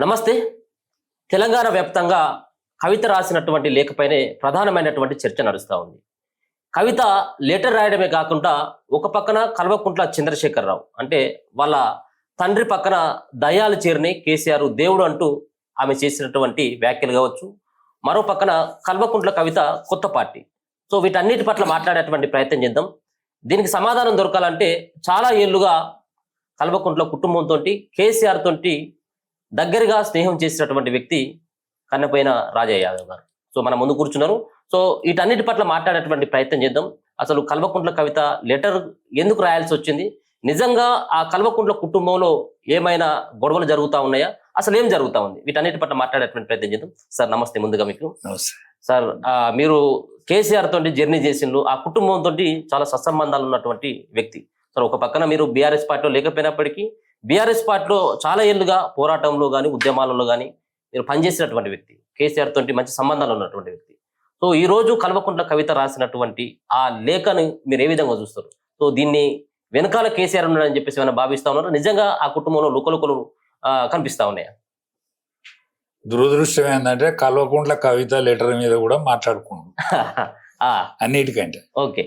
నమస్తే. తెలంగాణ వ్యాప్తంగా కవిత రాసినటువంటి లేఖపైనే ప్రధానమైనటువంటి చర్చ నడుస్తూ ఉంది. కవిత లెటర్ రాయడమే కాకుండా ఒక పక్కన కల్వకుంట్ల చంద్రశేఖరరావు అంటే వాళ్ళ తండ్రి పక్కన దయ్యాలు చేరిని కేసీఆర్ దేవుడు అంటూ ఆమె చేసినటువంటి వ్యాఖ్యలు కావచ్చు. మరో పక్కన కల్వకుంట్ల కవిత కొత్త పార్టీ. సో వీటన్నిటి పట్ల మాట్లాడేటువంటి ప్రయత్నం చేద్దాం. దీనికి సమాధానం దొరకాలంటే చాలా ఏళ్లుగా కల్వకుంట్ల కుటుంబంతో కేసీఆర్ తోటి దగ్గరగా స్నేహం చేసినటువంటి వ్యక్తి కన్నపోయిన రాజయ్య యాదవ్ గారు. సో మన ముందు కూర్చున్నారు. సో వీటన్నిటి పట్ల మాట్లాడేటువంటి ప్రయత్నం చేద్దాం. అసలు కల్వకుంట్ల కవిత లెటర్ ఎందుకు రాయాల్సి వచ్చింది, నిజంగా ఆ కల్వకుంట్ల కుటుంబంలో ఏమైనా గొడవలు జరుగుతూ ఉన్నాయా, అసలు ఏం జరుగుతూ ఉంది, వీటన్నిటి పట్ల మాట్లాడేటువంటి ప్రయత్నం చేద్దాం. సార్ నమస్తే. ముందుగా మీకు సార్, మీరు కేసీఆర్ తోటి జర్నీ చేసిండ్రు, ఆ కుటుంబంతో చాలా సత్సంబంధాలు ఉన్నటువంటి వ్యక్తి. సార్ ఒక పక్కన మీరు బీఆర్ఎస్ పార్టీలో లేకపోయినప్పటికీ బీఆర్ఎస్ పార్టీలో చాలా ఏళ్ళుగా పోరాటంలో కానీ ఉద్యమాలలో కానీ మీరు పనిచేసినటువంటి వ్యక్తి, కేసీఆర్ తోటి మంచి సంబంధాలు ఉన్నటువంటి వ్యక్తి. సో ఈ రోజు కల్వకుంట్ల కవిత రాసినటువంటి ఆ లేఖను మీరు ఏ విధంగా చూస్తారు? సో దీన్ని వెనకాల కేసీఆర్ ఉన్నాడని చెప్పేసి ఏమైనా భావిస్తా ఉన్నారు? నిజంగా ఆ కుటుంబంలో లుకలుకలు కనిపిస్తా ఉన్నాయా? దురదృష్టం ఏంటంటే కల్వకుంట్ల కవిత లెటర్ మీద కూడా మాట్లాడుకుంటు అన్నిటికంటే. ఓకే,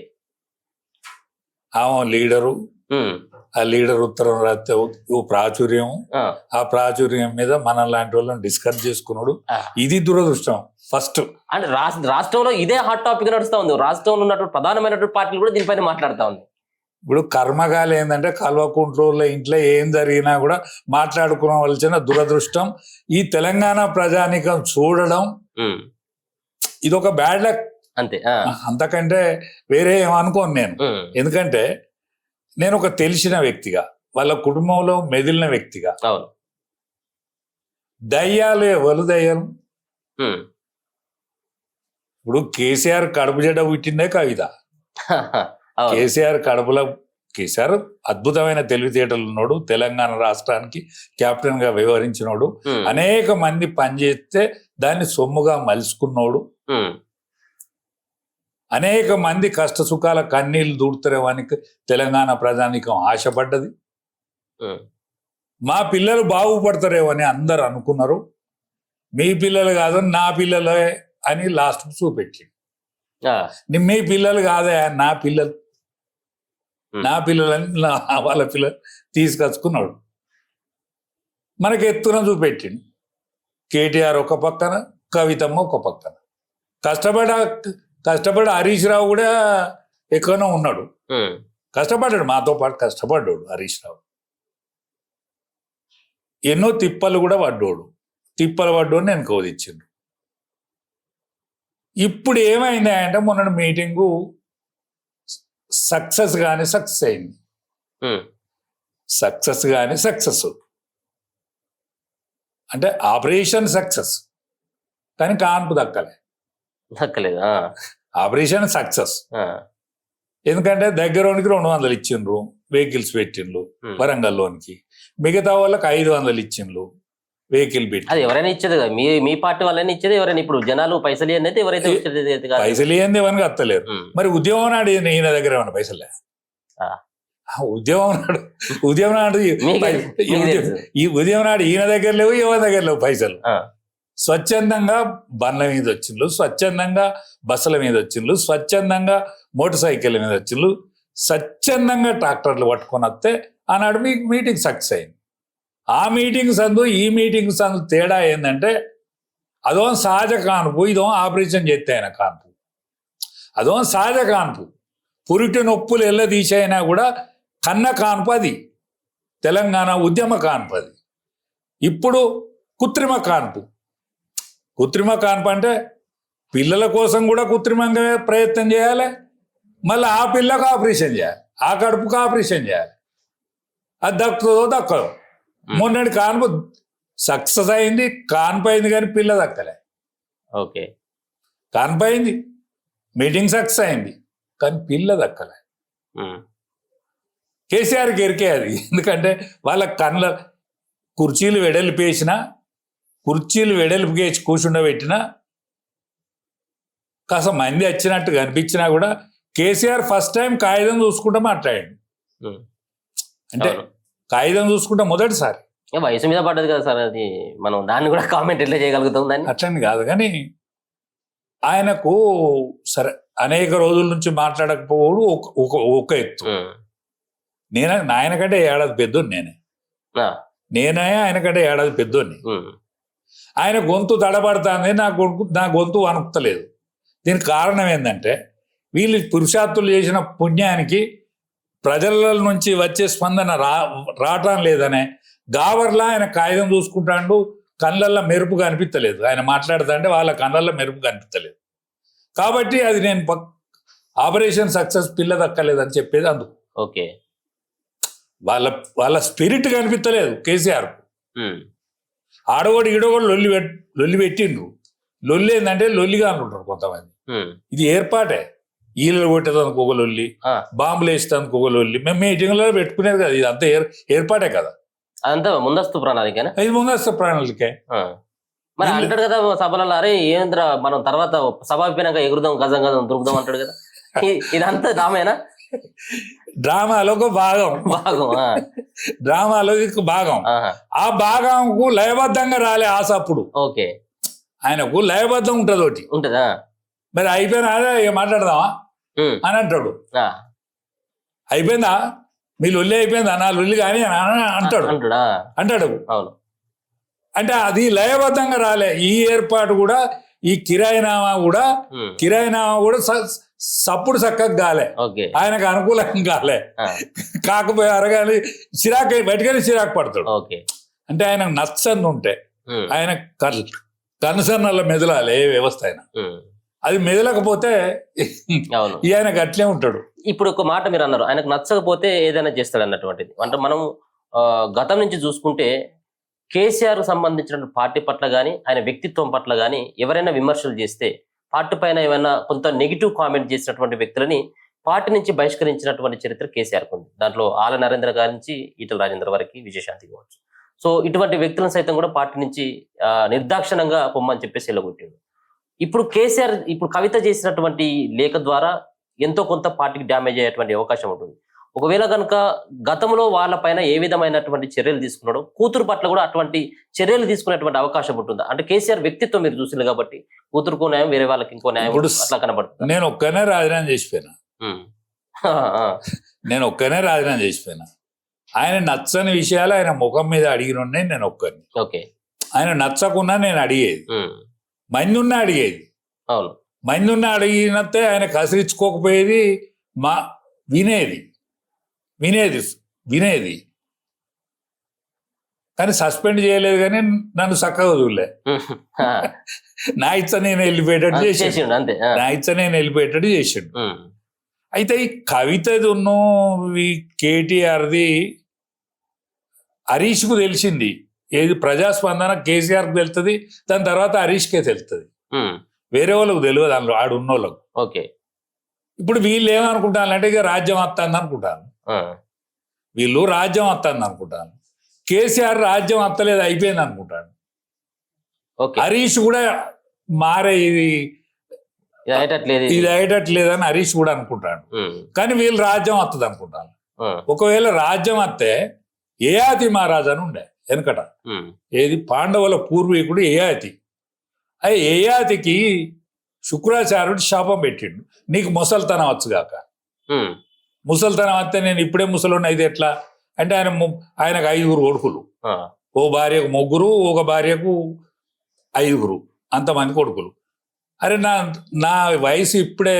ఆమె లీడరు, ఆ లీడర్ ఉత్తరం రాస్తే ప్రాచుర్యం, ఆ ప్రాచుర్యం మీద మన లాంటి వాళ్ళని డిస్కస్ చేసుకున్నాడు. ఇది దురదృష్టం ఫస్ట్. అంటే రాష్ట్రంలో ఇదే హాట్ టాపిక్ నడుస్తా ఉంది. రాష్ట్రంలో ఉన్నటువంటి ప్రధానమైనటువంటి పార్టీలు కూడా దీనిపైన మాట్లాడుతా ఉంది. ఇప్పుడు కర్మగాలి ఏంటంటే కల్వకుంట్ల ఇంట్లో ఏం జరిగినా కూడా మాట్లాడుకోవాల్సిన దురదృష్టం. ఈ తెలంగాణ ప్రజానికం చూడడం ఇది ఒక బ్యాడ్ లక్ అంతే, అంతకంటే వేరే ఏమనుకోను నేను. ఎందుకంటే నేను ఒక తెలిసిన వ్యక్తిగా, వాళ్ళ కుటుంబంలో మెదిలిన వ్యక్తిగా, దయ్యాలు ఎవరు దయ్యాలు? ఇప్పుడు కేసీఆర్ కడుపు జడ్డ పుట్టిందే కవిత. కేసీఆర్ అద్భుతమైన తెలివితేటలు ఉన్నాడు, తెలంగాణ రాష్ట్రానికి కెప్టెన్ గా వ్యవహరించినోడు, అనేక మంది పనిచేస్తే దాన్ని సొమ్ముగా మలుచుకున్నోడు, అనేక మంది కష్ట సుఖాల కన్నీళ్లు దూడుతారేవానికి తెలంగాణ ప్రజానికం ఆశపడ్డది. మా పిల్లలు బాగుపడతారేమో అని అందరు అనుకున్నారు. మీ పిల్లలు కాదు నా పిల్లలే అని లాస్ట్ చూపెట్టి, మీ పిల్లలు కాదే నా పిల్లలని వాళ్ళ పిల్లలు తీసుకొచ్చుకున్నాడు. మనకి ఎత్తున చూపెట్టిండు. కేటీఆర్ ఒక పక్కన, కవితమ్మ ఒక పక్కన. కష్టపడి హరీష్ రావు కూడా ఎక్కువనే ఉన్నాడు, కష్టపడ్డాడు, మాతో పాటు కష్టపడ్డాడు హరీష్ రావు. ఎన్నో తిప్పలు కూడా పడ్డాడు నేను కోదిచ్చిండు. ఇప్పుడు ఏమైంది అంటే మొన్న మీటింగు సక్సెస్ అయింది. సక్సెస్ అంటే ఆపరేషన్ సక్సెస్, కానీ కాన్పు దక్కలేదు. ఆపరేషన్ సక్సెస్ ఎందుకంటే దగ్గరోనికి 200 ఇచ్చిండ్రు, వెహికల్స్ పెట్టిండ్రు వరంగల్లోనికి. మిగతా వాళ్ళకి 500 ఇచ్చిండ్రు వెహికల్ పెట్టి. అది ఎవరైనా ఇచ్చేది కదా, మీ పార్టీ వాళ్ళని ఇచ్చేది ఎవరైనా. ఇప్పుడు జనాలు పైసలు ఇవ్వండి, ఎవరైతే పైసలు ఇవ్వండి ఎవరికి అత్తలేరు. మరి ఉద్యమం నాడు ఈయన దగ్గర ఏమన్నా పైసలే? ఉద్యమం నాడు ఈయన దగ్గర లేవు, ఎవరి దగ్గర లేవు పైసలు. స్వచ్ఛందంగా బండ్ల మీద వచ్చిండ్రు, స్వచ్ఛందంగా బస్సుల మీద వచ్చిండ్రు, స్వచ్ఛందంగా మోటార్ సైకిళ్ళ మీద వచ్చిండ్రు, స్వచ్ఛందంగా ట్రాక్టర్లు పట్టుకొని వస్తే ఆనాడు మీకు మీటింగ్ సక్సెస్ అయింది. ఆ మీటింగ్ సందు ఈ మీటింగ్ సందు తేడా ఏంటంటే అదో సహజ కాన్పు, ఇదో ఆపరేషన్ చేస్తే అయిన కాన్పు. అదో సహజ కాన్పు, పురిటి నొప్పులు ఎల్ల తీసైనా కూడా కన్న కాన్పు అది, తెలంగాణ ఉద్యమ కాన్పు అది. ఇప్పుడు కృత్రిమ కాన్పు అంటే పిల్లల కోసం కూడా కృత్రిమంగా ప్రయత్నం చేయాలి, మళ్ళీ ఆ పిల్లకు ఆపరేషన్ చేయాలి, ఆ కడుపుకు ఆపరేషన్ చేయాలి. అది దక్కుతుందో దక్కదో. మొన్నటి కాన్పు సక్సెస్ అయింది, కాన్పు అయింది, కానీ పిల్ల దక్కలే. ఓకే, కాన్పు అయింది, మీటింగ్ సక్సెస్ అయింది, కానీ పిల్ల దక్కలే. కేసీఆర్కి ఎరికే అది. ఎందుకంటే వాళ్ళ కళ్ళ కుర్చీలు వెడల్పు గేసి కూర్చుండబెట్టినా, కాస్త మంది వచ్చినట్టు కనిపించినా కూడా కేసీఆర్ ఫస్ట్ టైం కాగితం చూసుకుంటూ మాట్లాడాడు. అంటే కాగితం చూసుకుంటా మొదటిసారి ఇక వయసు మీద పడ్డది కదా సార్, అది మనం దాన్ని కూడా కామెంట్ ఎట్లా చేయగలుగుతాం దాన్ని. అట్లని కాదు కానీ ఆయనకు సరే అనేక రోజుల నుంచి మాట్లాడకపోవడం ఒక ఎత్తు. ఆయన కంటే ఏడాది పెద్దోని నేనే ఆయన కంటే ఏడాది పెద్దోని. ఆయన గొంతు తడబడుతుంది, నా గొంతు వణుకుతలేదు. దీనికి కారణం ఏంటంటే వీళ్ళు పురుషార్థులు చేసిన పుణ్యానికి ప్రజల నుంచి వచ్చే స్పందన రావటం లేదనే గావర్లా ఆయన కాగితం చూసుకుంటాడు, కళ్ళల్లో మెరుపు కనిపించలేదు. ఆయన మాట్లాడుతా అంటే వాళ్ళ కళ్ళల్లో మెరుపు కనిపించలేదు. కాబట్టి అది నేను ఆపరేషన్ సక్సెస్ పిల్ల దక్కలేదని చెప్పేది అందుకు. ఓకే, వాళ్ళ స్పిరిట్ కనిపించలేదు కేసీఆర్. ఆడగోడు ఈడగోడు లొల్లి పెట్టిండ్రు. లొల్లి ఏంటంటే లొల్లిగా అనుకుంటారు కొంతమంది. ఇది ఏర్పాటే. ఈలలు కొట్టేదానికి ఒక లొల్లి, బాంబులు వేసేదానికి ఒక లొల్లి. మేము మీటింగ్లో పెట్టుకునేది కదా, ఇది అంతా ఏర్పాటే కదా. అదంతా ముందస్తు ప్రణాళికేనా? ఇది ముందస్తు ప్రణాళికే. మరి అంటాడు కదా సభలలో, అరే ఏంద్ర మనం తర్వాత సభ అయిపోయినాక ఎగురుదాం గజం గజం దొరుకుదాం అంటాడు కదా. ఇదంతా డ్రామేనా? డ్రామాలో ఒక భాగం. డ్రామాలో భాగం. ఆ భాగంకు లయబద్ధంగా రాలే ఆశ అప్పుడు. ఓకే, ఆయనకు లయబద్ధం ఉంటది ఒకటి ఉంటదా. మరి అయిపోయినా ఇక మాట్లాడదామా అని అంటాడు. అయిపోయిందా మీ లొల్లి అయిపోయిందా, నా లొల్లి కానీ అంటాడు. అవును, అంటే అది లయబద్ధంగా రాలే. ఈ ఏర్పాటు కూడా, ఈ కిరాయినామా కూడా సప్పుడు చక్కగా గాలే, ఆయనకు అనుకూలంగా గాలే. కాకపోయారు కానీ చిరాకు బయటకని చిరాకు పడతాడు. అంటే ఆయనకు నచ్చని ఉంటే ఆయన కన్సర్నల్ల మెదలాలి ఏ వ్యవస్థ అయినా. అది మెదలకపోతే ఆయనకు అట్లే ఉంటాడు. ఇప్పుడు ఒక మాట మీరు అన్నారు, ఆయనకు నచ్చకపోతే ఏదైనా చేస్తాడు అన్నటువంటిది. అంటే మనం గతం నుంచి చూసుకుంటే కేసీఆర్ సంబంధించిన పార్టీ పట్ల కానీ ఆయన వ్యక్తిత్వం పట్ల కానీ ఎవరైనా విమర్శలు చేస్తే, పార్టీ పైన ఏమైనా కొంత నెగిటివ్ కామెంట్ చేసినటువంటి వ్యక్తులని పార్టీ నుంచి బహిష్కరించినటువంటి చరిత్ర కేసీఆర్కి ఉంది. దాంట్లో ఆల నరేంద్ర గారి నుంచి ఈటల రాజేంద్ర వరకు విజయశాంతి కావచ్చు. సో ఇటువంటి వ్యక్తులను సైతం కూడా పార్టీ నుంచి నిర్దాక్షిణంగా పొమ్మని చెప్పేసి ఎల్లగొట్టిండు. ఇప్పుడు కేసీఆర్ ఇప్పుడు కవిత చేసినటువంటి లేఖ ద్వారా ఎంతో కొంత పార్టీకి డ్యామేజ్ అయ్యేటువంటి అవకాశం ఉంటుంది. ఒకవేళ కనుక గతంలో వాళ్ళ పైన ఏ విధమైనటువంటి చర్యలు తీసుకున్నాడో కూతురు పట్ల కూడా అటువంటి చర్యలు తీసుకునేటువంటి అవకాశం ఉంటుందా? అంటే కేసీఆర్ వ్యక్తిత్వం మీరు చూసింది కాబట్టి కూతురుకో న్యాయం, వేరే వాళ్ళకి ఇంకో న్యాయం అట్లా కనబడుతుంది. నేను ఒక్కనే రాజీనామా చేసిపోయినా. ఆయన నచ్చని విషయాలు ఆయన ముఖం మీద అడిగిన నేను ఒక్కరిని. ఓకే, ఆయన నచ్చకున్నా నేను అడిగేది, మంది ఉన్నా అడిగేది. అవును, మంది ఉన్నా అడిగినట్టే ఆయన కసిరించుకోకపోయేది, వినేది కానీ సస్పెండ్ చేయలేదు. కానీ నన్ను చక్కగా వదిలే, నా ఇచ్చ నేను వెళ్ళిపోయేటట్టు చేసాడు. అయితే ఈ కవితది ఈ కేటీఆర్ది హరీష్కు తెలిసింది. ఏది ప్రజాస్పందన కేసీఆర్కి తెలుస్తుంది, దాని తర్వాత హరీష్కే తెలుస్తుంది. వేరే వాళ్ళకు తెలియదు అందులో ఆడున్న వాళ్ళకు. ఓకే, ఇప్పుడు వీళ్ళు ఏమనుకుంటాను అంటే ఇక రాజ్యం వస్తుంది అనుకుంటాను. వీళ్ళు రాజ్యం వస్తుంది అనుకుంటాను. కేసీఆర్ రాజ్యం వస్తలేదు, అయిపోయింది అనుకుంటాను. హరీష్ కూడా మారే ఇది అయ్యేటట్లేదని హరీష్ కూడా అనుకుంటాడు. కానీ వీళ్ళు రాజ్యం వస్తుంది అనుకుంటాను. ఒకవేళ రాజ్యం వస్తే యయాతి మహారాజు అని ఉండే వెనకట. ఏది పాండవుల పూర్వీకుడు యయాతి. అయ్యి యయాతికి శుక్రాచార్యుడు శాపం పెట్టిండు, నీకు ముసల్తనం వచ్చుగాక. ముసల్తనం వస్తే నేను ఇప్పుడే ముసలోని అయితే ఎట్లా అంటే ఆయనకు 5 కొడుకులు, ఓ భార్యకు 3, ఒక భార్యకు 5, అంతమంది కొడుకులు. అరే నా వయసు ఇప్పుడే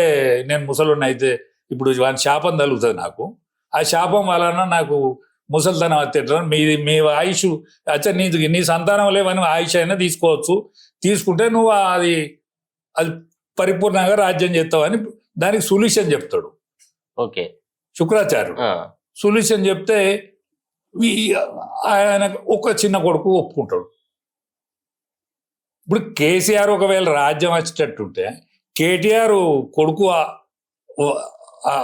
నేను ముసలోని అయితే ఇప్పుడు వాని శాపం తగులుతుంది నాకు. ఆ శాపం వలన నాకు ముసల్తనం ఎట్లా, మీ ఆయుష్ అచ్చా నీ సంతానం లేవని ఆయుష్ అయినా తీసుకోవచ్చు, తీసుకుంటే నువ్వు అది పరిపూర్ణంగా రాజ్యం చేస్తావని దానికి సొల్యూషన్ చెప్తాడు. ఓకే, శుక్రాచార్యుడు సొల్యూషన్ చెప్తే ఆయన ఒక చిన్న కొడుకు ఒప్పుకుంటాడు. ఇప్పుడు కేసీఆర్ ఒకవేళ రాజ్యం వచ్చేటట్టుంటే కేటీఆర్ కొడుకు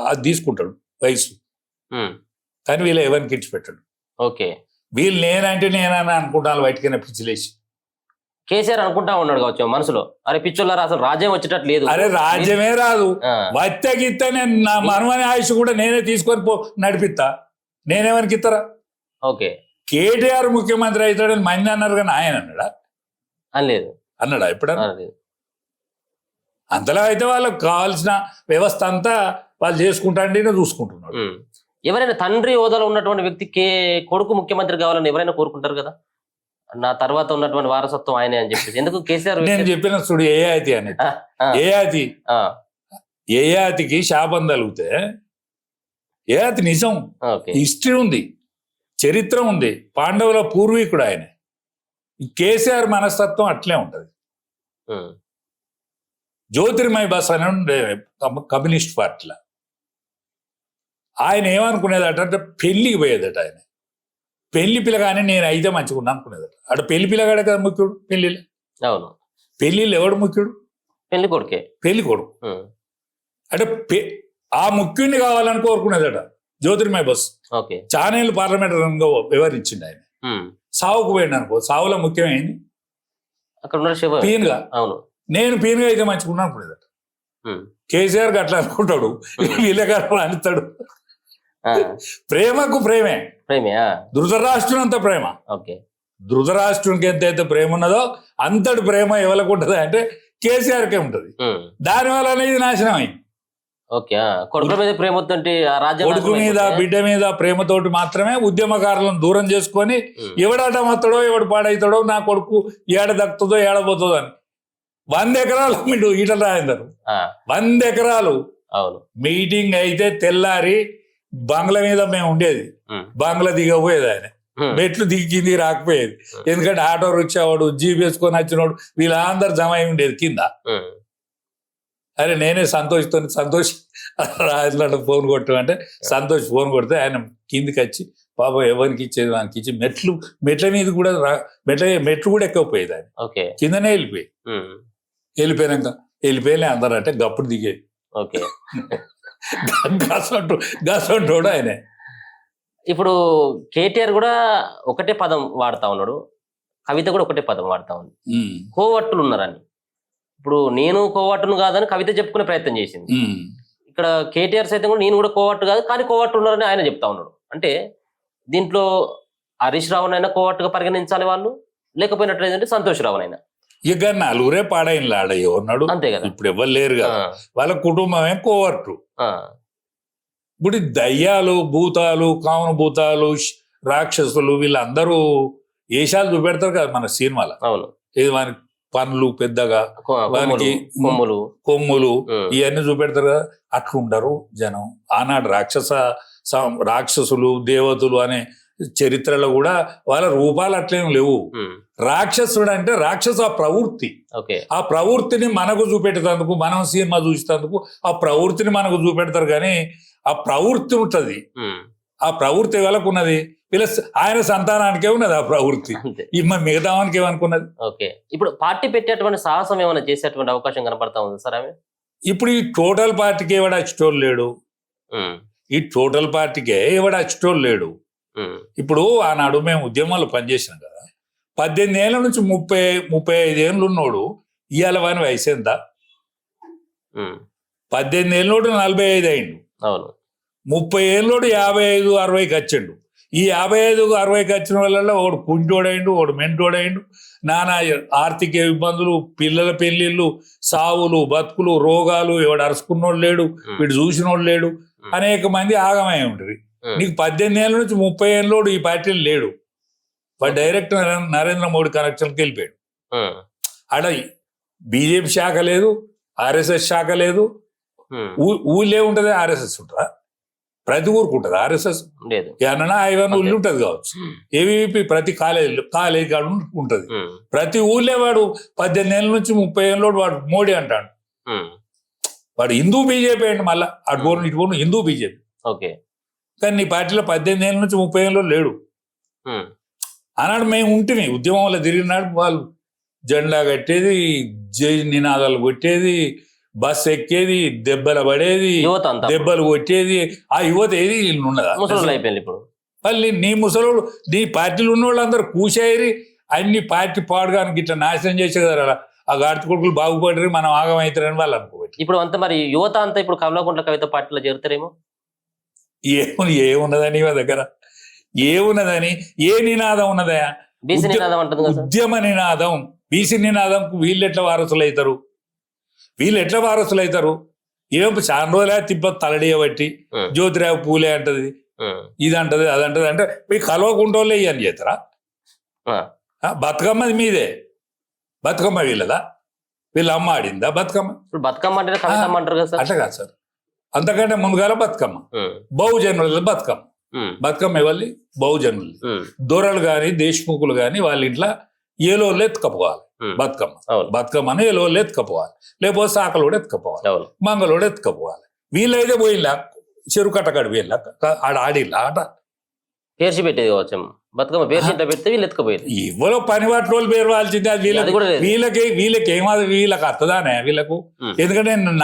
అది తీసుకుంటాడు వయసు, కానీ వీళ్ళు ఎవరికి ఇచ్చి పెట్టాడు. ఓకే, వీళ్ళు నేనని అనుకుంటాను బయటకైనా పిచ్చిలేసి. కేసీఆర్ అనుకుంటా ఉన్నాడు కావచ్చు మనసులో, అరే పిచ్చోళ్ళారా అసలు రాజ్యం వచ్చేటట్టు లేదు, అరే రాజ్యమే రాదు, వత్తెగిస్తే నేను నా మనమని ఆయుష్ కూడా నేనే తీసుకొని నడిపిస్తా, నేనేమనికి ఇస్తారా. ఓకే, కేటీఆర్ ముఖ్యమంత్రి అవుతాడని మంది అన్నారు కానీ ఆయన అనలేదు. అన్నాడా ఎప్పుడన్నా? అనలేదు. అంతలా అయితే వాళ్ళకి కావాల్సిన వ్యవస్థ అంతా వాళ్ళు చేసుకుంటాండి చూసుకుంటున్నాడు. ఎవరైనా తండ్రి హోదాలో ఉన్నటువంటి వ్యక్తికి కొడుకు ముఖ్యమంత్రి కావాలని ఎవరైనా కోరుకుంటారు కదా, నా తర్వాత ఉన్నటువంటి వారసత్వం ఆయనే అని చెప్పేసి. ఎందుకు కేసీఆర్? నేను చెప్పిన చూడు ఏయాతి అనేది, ఏయాతికి శాపం తగిలితే ఏయాతి నిజం, హిస్టరీ ఉంది, చరిత్ర ఉంది, పాండవుల పూర్వీకుడు ఆయన. ఈ కేసీఆర్ మనస్తత్వం అట్లే ఉంటది. జ్యోతిర్మయ బస్ అని ఉండే కమ్యూనిస్ట్ పార్టీలో ఆయన ఏమనుకునేదట అంటే పెళ్లికి పోయేదట. ఆయన పెళ్లి పిల్లగానే నేను అయితే మంచిగా అనుకునేదట. అక్కడ పెళ్లి పిల్లగాడే కదా ముఖ్యుడు పెళ్లిలో. అవును, పెళ్లిళ్ళు ఎవడు ముఖ్యుడు? పెళ్లి కొడుకే. పెళ్లి కొడుకు అంటే ఆ ముఖ్యుడిని కావాలని కోరుకునేదట జ్యోతిర్మయ బస్. చానేళ్ళు పార్లమెంట్ రంగంగా వివరించింది ఆయన. సావుకు పోయింది అనుకో, సావులో ముఖ్యమైంది అక్కడ పీన్గా. అవును, నేను పీన్గా అయితే మంచిగా అనుకునేదట. కేసీఆర్ అట్లా అనుకుంటాడు, వీళ్ళగారు అనుతాడు. ప్రేమకు ప్రేమే, ధృతరాష్ట్రం అంత ప్రేమ. ధృతరాష్ట్రంకి ఎంతైతే ప్రేమ ఉన్నదో అంతటి ప్రేమ ఎవరికి ఉంటుంది అంటే కేసీఆర్కే ఉంటుంది. దానివల్ల ఇది నాశనం అయింది. కొడుకు మీద ప్రేమ, కొడుకు మీద బిడ్డ మీద ప్రేమతోటి మాత్రమే ఉద్యమకారులను దూరం చేసుకొని ఎవడాట మత్తడో ఎవడు పాడవుతాడో, నా కొడుకు ఏడ దక్కుతుందో ఏడబోతుందో అని 100 ఎకరాలు మీరు ఈటల రాజేందర్ 100 ఎకరాలు. మీటింగ్ అయితే తెల్లారి బంగ్లా మీద మేము ఉండేది, బంగ్లా దిగపోయేది ఆయన. మెట్లు దిగింది రాకపోయేది, ఎందుకంటే ఆటో వచ్చేవాడు, జీప్ వేసుకొని వచ్చినోడు వీళ్ళందరూ జమ అయి ఉండేది కింద. అరే నేనే సంతోష్ రాజులాంటి ఫోన్ కొట్టమంటే సంతోష్ ఫోన్ కొడితే ఆయన కిందికి వచ్చి పాపం ఎవరికి ఇచ్చేది వానికి ఇచ్చి మెట్ల మీద కూడా మెట్లు కూడా ఎక్కకపోయేది ఆయన, కిందనే వెళ్ళిపోయినాక వెళ్ళిపోయి అందరూ అంటే గప్పుడు దిగేది. గసంటోడు ఆయన. ఇప్పుడు కేటీఆర్ కూడా ఒకటే పదం వాడుతా ఉన్నాడు, కవిత కూడా ఒకటే పదం వాడుతా ఉంది, కోవట్టులు ఉన్నారని. ఇప్పుడు నేను కోవట్టును కాదని కవిత చెప్పుకునే ప్రయత్నం చేసింది. ఇక్కడ కేటీఆర్ సైతం కూడా నేను కూడా కోవట్టు కాదు కానీ కోవట్టు ఉన్నారని ఆయన చెప్తా ఉన్నాడు. అంటే దీంట్లో హరీష్ రావునైనా కోవట్టుగా పరిగణించాలి వాళ్ళు, లేకపోయినట్టు సంతోష్ రావునైనా. ఇక నలుగురే పాడైన ఉన్నాడు అంతే కదా, ఇప్పుడు ఎవరు లేరు కదా, వాళ్ళ కుటుంబమే కోవట్టు. ఇప్పుడు దయ్యాలు, భూతాలు, కామన భూతాలు, రాక్షసులు వీళ్ళందరూ వేషాలు చూపెడతారు కదా మన సినిమాలో. అవును, ఇది వానికి పనులు పెద్దగా, వానికి కొమ్ములు ఇవన్నీ చూపెడతారు కదా, అట్లుండరు జనం. ఆనాడు రాక్షసులు దేవతలు అనే చరిత్రలో కూడా వాళ్ళ రూపాలు అట్లేం లేవు. రాక్షసుడు అంటే రాక్షస ప్రవృత్తి, ఆ ప్రవృత్తిని మనకు చూపెట్టేందుకు, మనం సినిమా చూసేందుకు ఆ ప్రవృత్తిని మనకు చూపెడతారు. కానీ ఆ ప్రవృత్తి ఉంటది, ఆ ప్రవృత్తి ఎవరికి ఉన్నది? వీళ్ళ ఆయన సంతానానికే ఉన్నది ఆ ప్రవృత్తి, మిగతా వానికి ఏమనుకున్నది? ఇప్పుడు పార్టీ పెట్టేటువంటి సాహసం ఏమైనా చేసేటువంటి అవకాశం కనపడతా ఉంది సార్ ఆమె? ఇప్పుడు ఈ టోటల్ పార్టీకి ఎవడ అచ్చటోళ్ళు లేడు, ఈ టోటల్ పార్టీకే ఎవడ అచ్చటోళ్ళు లేడు. ఇప్పుడు ఆనాడు మేము ఉద్యమాలు పనిచేసినాం కదా, 18 ఏళ్ళ నుంచి 30-35 ఏళ్ళు ఉన్నోడు ఇవాళ వాని వయసు ఎంత? 18 ఏళ్ళోడు 45 అయిండు, 30 ఏళ్ళోడు 55-60కి వచ్చిండు. ఈ 55-60కి వచ్చిన వాళ్ళలో ఒకడు కుంటోడైండు, ఒకడు మెంటోడైండు, నానా ఆర్థిక ఇబ్బందులు, పిల్లల పెళ్లిళ్ళు, సావులు, బతుకులు, రోగాలు, ఎవడు అరుచుకున్నోడు లేడు, వీడు చూసినోడు లేడు, అనేక మంది ఆగమై ఉంటుంది. నీకు 18 ఏళ్ళ నుంచి 30 ఏళ్ళోడు ఈ పార్టీలు లేడు, వాడు డైరెక్ట్ నరేంద్ర మోడీ కనెక్షన్కి వెళ్ళిపోయాడు. ఆడ బీజేపీ శాఖ లేదు, ఆర్ఎస్ఎస్ శాఖ లేదు. ఊళ్ళే ఉంటుంది ఆర్ఎస్ఎస్ ఉంటుందా? ప్రతి ఊరికి ఉంటుంది ఆర్ఎస్ఎస్ ఏమన్నా ఐవన్ ఊళ్ళు ఉంటుంది కావచ్చు. ఏవీపీ ప్రతి కాలేజీ కాడ ఉంటుంది. ప్రతి ఊళ్ళే వాడు 18 ఏళ్ళ నుంచి 30 ఏళ్ళోడు వాడు మోడీ అంటాడు. వాడు హిందూ బీజేపీ అండి, మళ్ళీ అటు పోను ఇటు పోను హిందూ బీజేపీ. కానీ నీ పార్టీలో 18 ఏళ్ళ నుంచి 30 ఏళ్ళు లేడు. ఆనాడు మేము ఉంటున్నాయి ఉద్యమంలో తిరిగినాడు, వాళ్ళు జెండా కట్టేది, జై నినాదాలు కొట్టేది, బస్సు ఎక్కేది, దెబ్బలు పడేది, దెబ్బలు కొట్టేది. ఆ యువత ఏది ఉన్నదా? మళ్ళీ నీ ముసలోళ్ళు నీ పార్టీలు ఉన్న వాళ్ళు అందరూ కూసేరి అన్ని పార్టీ పాడుగానికి ఇట్లా నాశనం చేసే కదా. ఆ గాడి కొడుకులు బాగుపడరు, మనం ఆగమవుతారని వాళ్ళు అనుకోవచ్చు. ఇప్పుడు అంతా మరి యువత అంతా ఇప్పుడు కమలాకుంట్ల కవిత పార్టీలో చేరుతారేమో. ఏమున్నదని మా దగ్గర ఏమున్నదని ఏ నినాదం ఉన్నదా? బీసీ నినాదం అంటుంది కదా సార్. ఉద్యమ నినాదం. బీసీ నినాదంకు వీళ్ళు ఎట్లా వారసులవుతారు? ఏం చాలా రోజులే తిప్ప తలడియబట్టి జ్యోతిరావు పూలే అంటది, ఇది అంటది, అదంటది. అంటే మీకు కలవకుండా వాళ్ళే ఇవన్నీ చేస్తారా? బతుకమ్మది మీదే. బతుకమ్మ వీళ్ళదా? వీళ్ళ అమ్మ ఆడిందా బతుకమ్మ? ఇప్పుడు బతుకమ్మ అంటే కవితమ్మ అంటారు కదా సార్. అట్లా కాదు సార్, అంతకంటే ముందుగాల బతుకమ్మ. బహుజనుల బతుకమ్మ. బతుకమ్మ ఇవ్వాలి బహుజనులు. దొరలు గాని దేశముఖులు గాని వాళ్ళ ఇంట్లో ఏలోళ్ళు ఎత్తుకపోవాలి బతుకమ్మని ఏలోళ్ళు ఎత్తుకపోవాలి, లేకపోతే సాకలు కూడా ఎత్తుకపోవాలి, మంగళోడు ఎత్తుకపోవాలి. వీళ్ళైతే పోయిలా చెరువు కట్టకాడు వీళ్ళ ఆడిల్లా ఆట పేర్చి పెట్టేది కావచ్చు. బతుకమ్మ పేర్చి పెడితే వీళ్ళు ఎత్తుకపోయేది. ఎవరో పని వాటి రోజులు పేరు వాల్చింది. అది వీళ్ళకి ఏమాది వీళ్ళకి అర్థదానే వీళ్ళకు. ఎందుకంటే నేను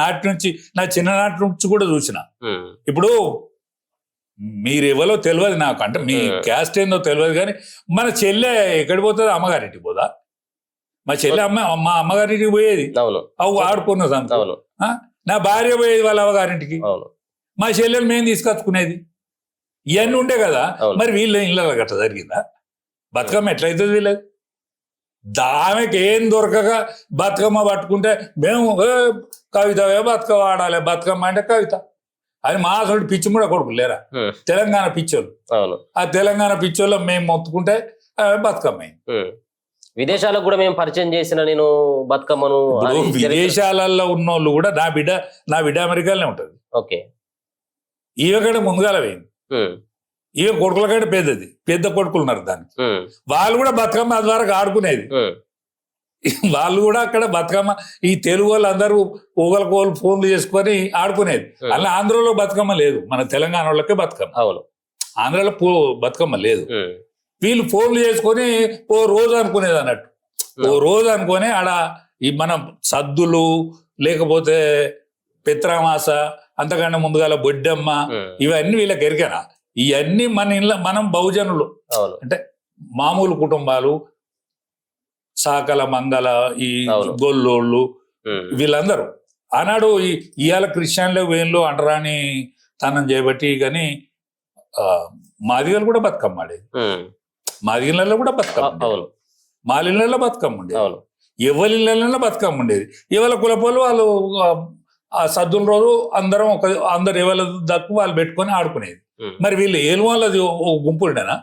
నా చిన్ననాటి నుంచి కూడా చూసిన. ఇప్పుడు మీరు ఎవరో తెలియదు నాకు, అంటే మీ క్యాస్ట్ ఏందో తెలియదు, కానీ మన చెల్లె ఎక్కడికి పోతుంది? అమ్మగారింటికి పోదా? మా చెల్లె మా అమ్మగారింటికి పోయేది, అవు ఆడుకున్నది. నా భార్య పోయేది వాళ్ళ అమ్మగారింటికి, మా చెల్లెలు మేము తీసుకొచ్చుకునేది. ఇవన్నీ ఉండే కదా. మరి వీళ్ళ ఇళ్ళ గట్ట జరిగిందా? బతుకమ్మ ఎట్లయితుంది వీళ్ళది? దామెకి ఏం దొరకక బతుకమ్మ పట్టుకుంటే మేము కవిత బతుకమ్మ ఆడాలి, బతుకమ్మ అంటే కవిత అని. మా అసలు పిచ్చి కూడా కొడుకు లేరా తెలంగాణ పిచ్చోళ్ళు. ఆ తెలంగాణ పిచ్చోళ్ళు మేము మొత్తుకుంటే బతుకమ్మ. విదేశాలకు కూడా మేము పరిచయం చేసిన నేను బతుకమ్మను. విదేశాలలో ఉన్నోళ్ళు కూడా నా బిడ్డ అమెరికాలోనే ఉంటది. ఓకే, ఈమె కంటే ముందుగాల పోయింది. ఈమె కొడుకుల కంటే పెద్ద కొడుకులు ఉన్నారు దానికి. వాళ్ళు కూడా బతుకమ్మ ద్వారా ఆడుకునేది. వాళ్ళు కూడా అక్కడ బతుకమ్మ ఈ తెలుగు వాళ్ళు అందరూ ఒకరికోళ్ళు ఫోన్లు చేసుకొని ఆడుకునేది. అలా ఆంధ్రలో బతుకమ్మ లేదు, మన తెలంగాణ వాళ్ళకే బతుకమ్మ. ఆంధ్రలో బతుకమ్మ లేదు. వీళ్ళు ఫోన్లు చేసుకొని ఓ రోజు అనుకునేది అన్నట్టు. ఓ రోజు అనుకొని ఆడ ఈ మనం సద్దులు లేకపోతే పిత్రామాస అంతకన్నా ముందుగాల బొడ్డమ్మ ఇవన్నీ వీళ్ళకి ఎరికేనా? ఇవన్నీ మన ఇళ్ళ మనం బహుజనులు అంటే మామూలు కుటుంబాలు, సాకల మంగళ ఈ గొల్లోళ్ళు వీళ్ళందరూ ఆనాడు ఇవాళ క్రిస్టియన్లు వీళ్ళు అంటరాని తనం చేయబట్టి. కానీ మాదిగలు కూడా బతుకమ్మ ఆడేది. మాదిగలలో కూడా బతుకమ్మ, మాలిళ్ళలో బతుకమ్మ ఉండేది, ఎవరి ఇళ్ళలో బతుకమ్మ ఉండేది. ఇవాళ కులపోలు వాళ్ళు ఆ సద్దుల రోజు అందరు ఎవరి దక్కు వాళ్ళు పెట్టుకొని ఆడుకునేది. మరి వీళ్ళు ఏలు వాళ్ళది ఒక గుంపు ఉండేనా?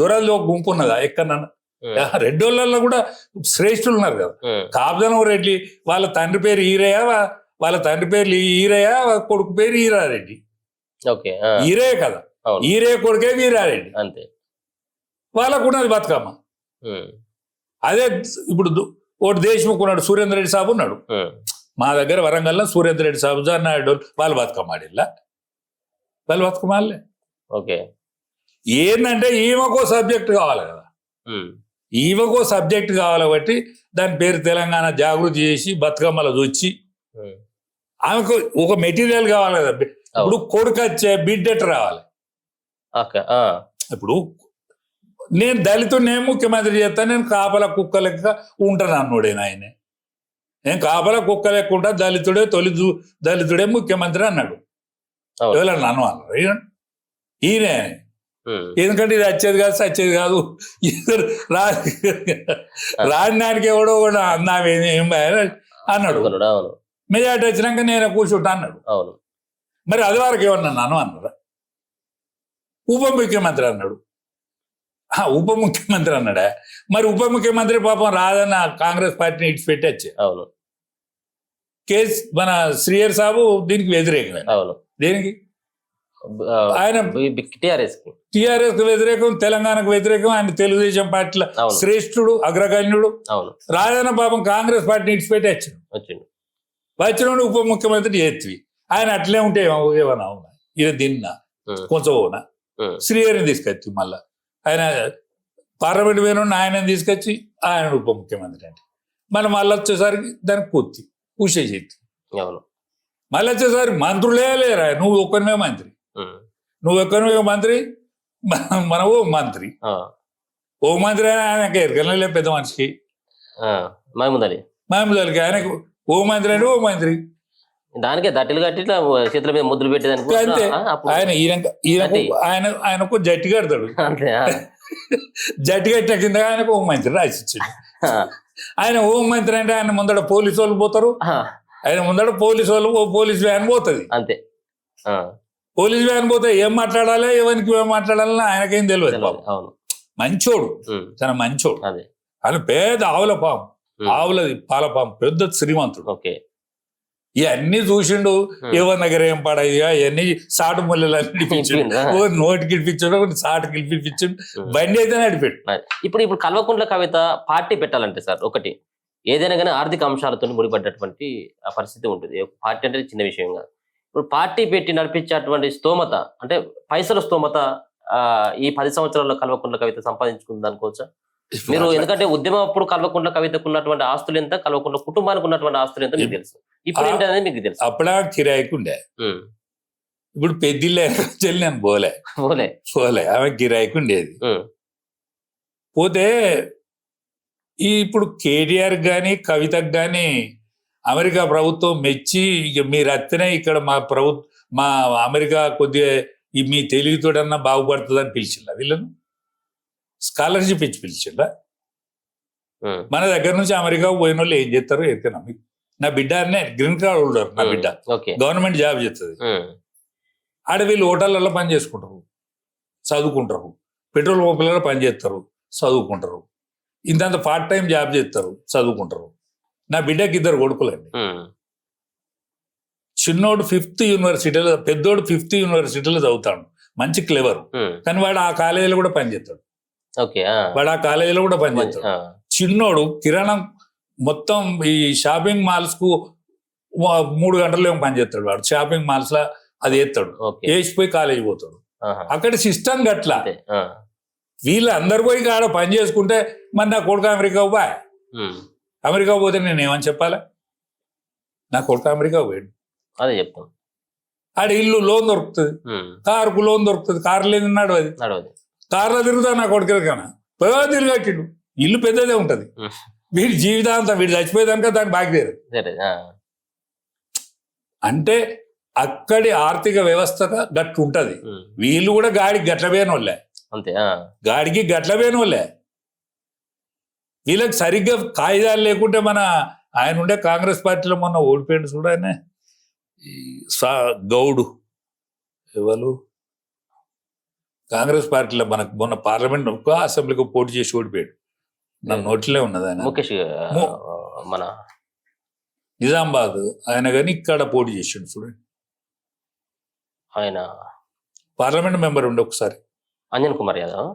దొరది ఒక గుంపు ఉన్నదా ఎక్కడన్నా? రెడ్డోళ్ళల్లో కూడా శ్రేష్ఠులు ఉన్నారు కదా. కాబ్దనం రెడ్డి వాళ్ళ తండ్రి పేరు ఈరయ్య, వాళ్ళ తండ్రి పేరు ఈరయ్య, కొడుకు పేరు ఈరారెడ్డి. ఈరయ్య కదా, ఈరయ్య కొడుకే వీరారెడ్డి. అంతే, వాళ్ళకు ఉన్నది బతుకమ్మ. అదే ఇప్పుడు ఒకటి దేశముఖ్ ఉన్నాడు, సురేందర్ రెడ్డి సాబు ఉన్నాడు మా దగ్గర వరంగల్లో. సురేందర్ రెడ్డి సాబు నాయుడు వాళ్ళు బతుకమ్మ ఆడిల్లా, వాళ్ళు బతుకమ్మ ఆడలే. ఏంటంటే ఈమెకో సబ్జెక్ట్ కావాలి కదా, ఈమెకో సబ్జెక్ట్ కావాలి. బట్టి దాని పేరు తెలంగాణ జాగృతి చేసి బతుకమ్మలో చూచి ఆమెకు ఒక మెటీరియల్ కావాలి కదా. ఇప్పుడు కొడుకు వచ్చే బిడ్డెట్ రావాలి. ఇప్పుడు నేను దళితుడిని ముఖ్యమంత్రి చేస్తాను, నేను కాపల కుక్క లెక్క ఉంటాను అన్నాడేనా ఆయన. నేను కాపల కుక్క లెక్క ఉంటా, దళితుడే ముఖ్యమంత్రి అన్నాడు. ఎవరన్నా అన్నారు ఈయన. ఎందుకంటే ఇది వచ్చేది కాదు, సచ్చేది కాదు. రాజధానికి ఎవడో కూడా అన్నావేం అన్నాడు. మెజార్టీ వచ్చినాక నేను కూర్చుంటా అన్నాడు. మరి అది వరకు ఏమన్నా అన్నారా? ఉప ముఖ్యమంత్రి అన్నాడు. ఉప ముఖ్యమంత్రి అన్నాడా? మరి ఉప ముఖ్యమంత్రి పాపం రాదన్న కాంగ్రెస్ పార్టీని ఇడిచిపెట్టి వచ్చే. మన శ్రీహరి సాబు దీనికి వ్యతిరేకమే. దేనికి? ఆయన టిఆర్ఎస్ కు వ్యతిరేకం, తెలంగాణకు వ్యతిరేకం. ఆయన తెలుగుదేశం పార్టీలో శ్రేష్ఠుడు, అగ్రగణ్యుడు. రాజన్న పాపం కాంగ్రెస్ పార్టీని ఇడిచిపెట్టి వచ్చిన ఉప ముఖ్యమంత్రి చేతివి. ఆయన అట్లే ఉంటే ఏమన్నా అవునా? ఇది తిన్నా కొంచెం అవునా? శ్రీహరిని తీసుకొచ్చి మళ్ళా ఆయన పార్లమెంట్ పోయిన ఆయన తీసుకొచ్చి ఆయన ఉప ముఖ్యమంత్రి అంటే మనం మళ్ళీ వచ్చేసరికి దానికి పూసేసేది. మళ్ళీ వచ్చేసరికి మంత్రులే లేరా, నువ్వు ఒక్కరిమే మంత్రి, నువ్వు ఒక్కరిమే మంత్రి, మన ఓ మంత్రి. ఓ మంత్రి ఆయనకి ఎరకలే పెద్ద మనిషికి, మహమూద్ అలీకి ఆయనకు ఓ మంత్రి అంటే ఓ మంత్రి. దానికే దట్టిలు కట్టి ఇట్లా చేతుల మీద ముద్దులు పెట్టేదానికి అంతే. ఆయన గట్టి. ఆయనకు జట్టి కడతాడు. అంతే జట్టి కట్టిన కింద ఆయనకు హోం మంత్రి రాసిచ్చాడు. ఆయన హోం మంత్రి అంటే ఆయన ముందర పోలీసు వాళ్ళు పోతారు, ఆయన ముందర పోలీస్ వ్యాన్ పోతుంది. అంతే పోలీస్ వ్యాన్ పోతే ఏం మాట్లాడాలి, ఎవరికి ఏం మాట్లాడాలని ఆయనకేం తెలియదు. అవును మంచోడు, చాలా మంచోడు. అదే ఆయన పేద ఆవుల పాము, ఆవులది పాల పాము, పెద్ద శ్రీమంతుడు. ఓకే ఇవన్నీ చూసిండు. ఎవరి దగ్గర ఏం పడాయిగా ఇవన్నీ సాటు ముళ్ళలు అనిపించాడు. నోటికి ఇడిపించాడు, సాటుకి ఇడిపించాడు, బండి అయితే నడిపాడు. ఇప్పుడు కల్వకుంట్ల కవిత పార్టీ పెట్టాలంటే సార్ ఒకటి ఏదైనా కానీ ఆర్థిక అంశాలతో ముడిపడ్డటువంటి ఆ పరిస్థితి ఉంటుంది. పార్టీ అంటే చిన్న విషయం కాదు. ఇప్పుడు పార్టీ పెట్టి నడిపించేటువంటి స్తోమత అంటే పైసల స్తోమత ఈ 10 సంవత్సరాల్లో కల్వకుంట్ల కవిత సంపాదించుకుంది అనుకోవచ్చా మీరు? ఎందుకంటే ఉద్యమం అప్పుడు కల్వకుంట్ల కవితకు ఉన్నటువంటి ఆస్తులు ఎంత, కల్వకుంట్ల కుటుంబానికి ఉన్నటువంటి ఆస్తులు ఎంత మీకు తెలుసు. ఇప్పుడు ఏంటనేది మీకు తెలుసు. అప్పుడా కిరాయికి ఉండే, ఇప్పుడు పెద్దిల్లే నేను పోలే ఆమె కిరాయికి ఉండేది. పోతే ఇప్పుడు కేటీఆర్ గాని కవితకు గాని అమెరికా ప్రభుత్వం మెచ్చి ఇక మీరు అత్తనే ఇక్కడ మా అమెరికా కొద్దిగా మీ తెలివితోడన్నా బాగుపడుతుందని పిలిచిందా వీళ్ళను? స్కాలర్షిప్ ఇచ్చి పిలిచిందా? మన దగ్గర నుంచి అమెరికా పోయిన వాళ్ళు ఏం చేస్తారు ఎత్తేనా? నా బిడ్డ అనే గ్రీన్ కార్డ్ హోల్డర్, నా బిడ్డ గవర్నమెంట్ జాబ్ చేస్తుంది. ఆడ వీళ్ళు హోటళ్లలో పని చేసుకుంటారు, చదువుకుంటారు, పెట్రోల్ పంపులలో పని చేస్తారు, చదువుకుంటారు, ఇంతంత పార్ట్ టైం జాబ్ చేస్తారు, చదువుకుంటారు. నా బిడ్డకి 2 కొడుకులండి. చిన్నోడు 5th యూనివర్సిటీలో, పెద్దోడు 5th యూనివర్సిటీలో చదువుతాడు, మంచి క్లెవర్. కానీ వాడు ఆ కాలేజీలో కూడా పనిచేస్తాడు. చిన్నోడు కిరాణం మొత్తం ఈ షాపింగ్ మాల్స్ కు 3 గంటలు ఏమో పనిచేస్తాడు. వాడు షాపింగ్ మాల్స్ లా అది ఎత్తాడు, వేసిపోయి కాలేజీ పోతాడు. అక్కడ సిస్టమ్ గట్లా. వీళ్ళు అందరు పోయి ఆడ పని చేసుకుంటే మరి నా కొడుకు అమెరికా పోయా, అమెరికా పోతే నేను ఏమని చెప్పాలా? నా కొడుకు అమెరికా పోయాడు, అదే చెప్తాను. ఆడ ఇల్లు లోన్ దొరుకుతుంది, కారుకు లోన్ దొరుకుతుంది, కారు లేదు నడవది, కార్లో తిరుగుతా నా కొడుకు కన్నా పోయా తిరిగట్టిండు. ఇల్లు పెద్దదే ఉంటది, వీడి జీవితాంతం వీడు చచ్చిపోయేదానిక దానికి బాగా తీరు. అంటే అక్కడి ఆర్థిక వ్యవస్థగా గట్టు ఉంటది. వీళ్ళు కూడా గాడికి గట్లపోయినోళ్ళే, గాడికి గట్లపోయినోళ్ళే. వీళ్ళకి సరిగ్గా కాయిదాలు లేకుంటే ఆయన ఉండే కాంగ్రెస్ పార్టీలో మొన్న ఓడిపోయాడు చూడ, ఆయన గౌడు ఎవరు కాంగ్రెస్ పార్టీలో మనకు మొన్న పార్లమెంట్ అసెంబ్లీకి పోటీ చేసి ఓడిపోయాడు. నా నోట్లే ఉన్నది ఆయన, మన నిజామాబాద్ ఆయన. కానీ ఇక్కడ పోటీ చేసాడు చూడండి, ఆయన పార్లమెంట్ మెంబర్ ఉండే ఒకసారి. అంజన్ కుమార్ యాదవ్,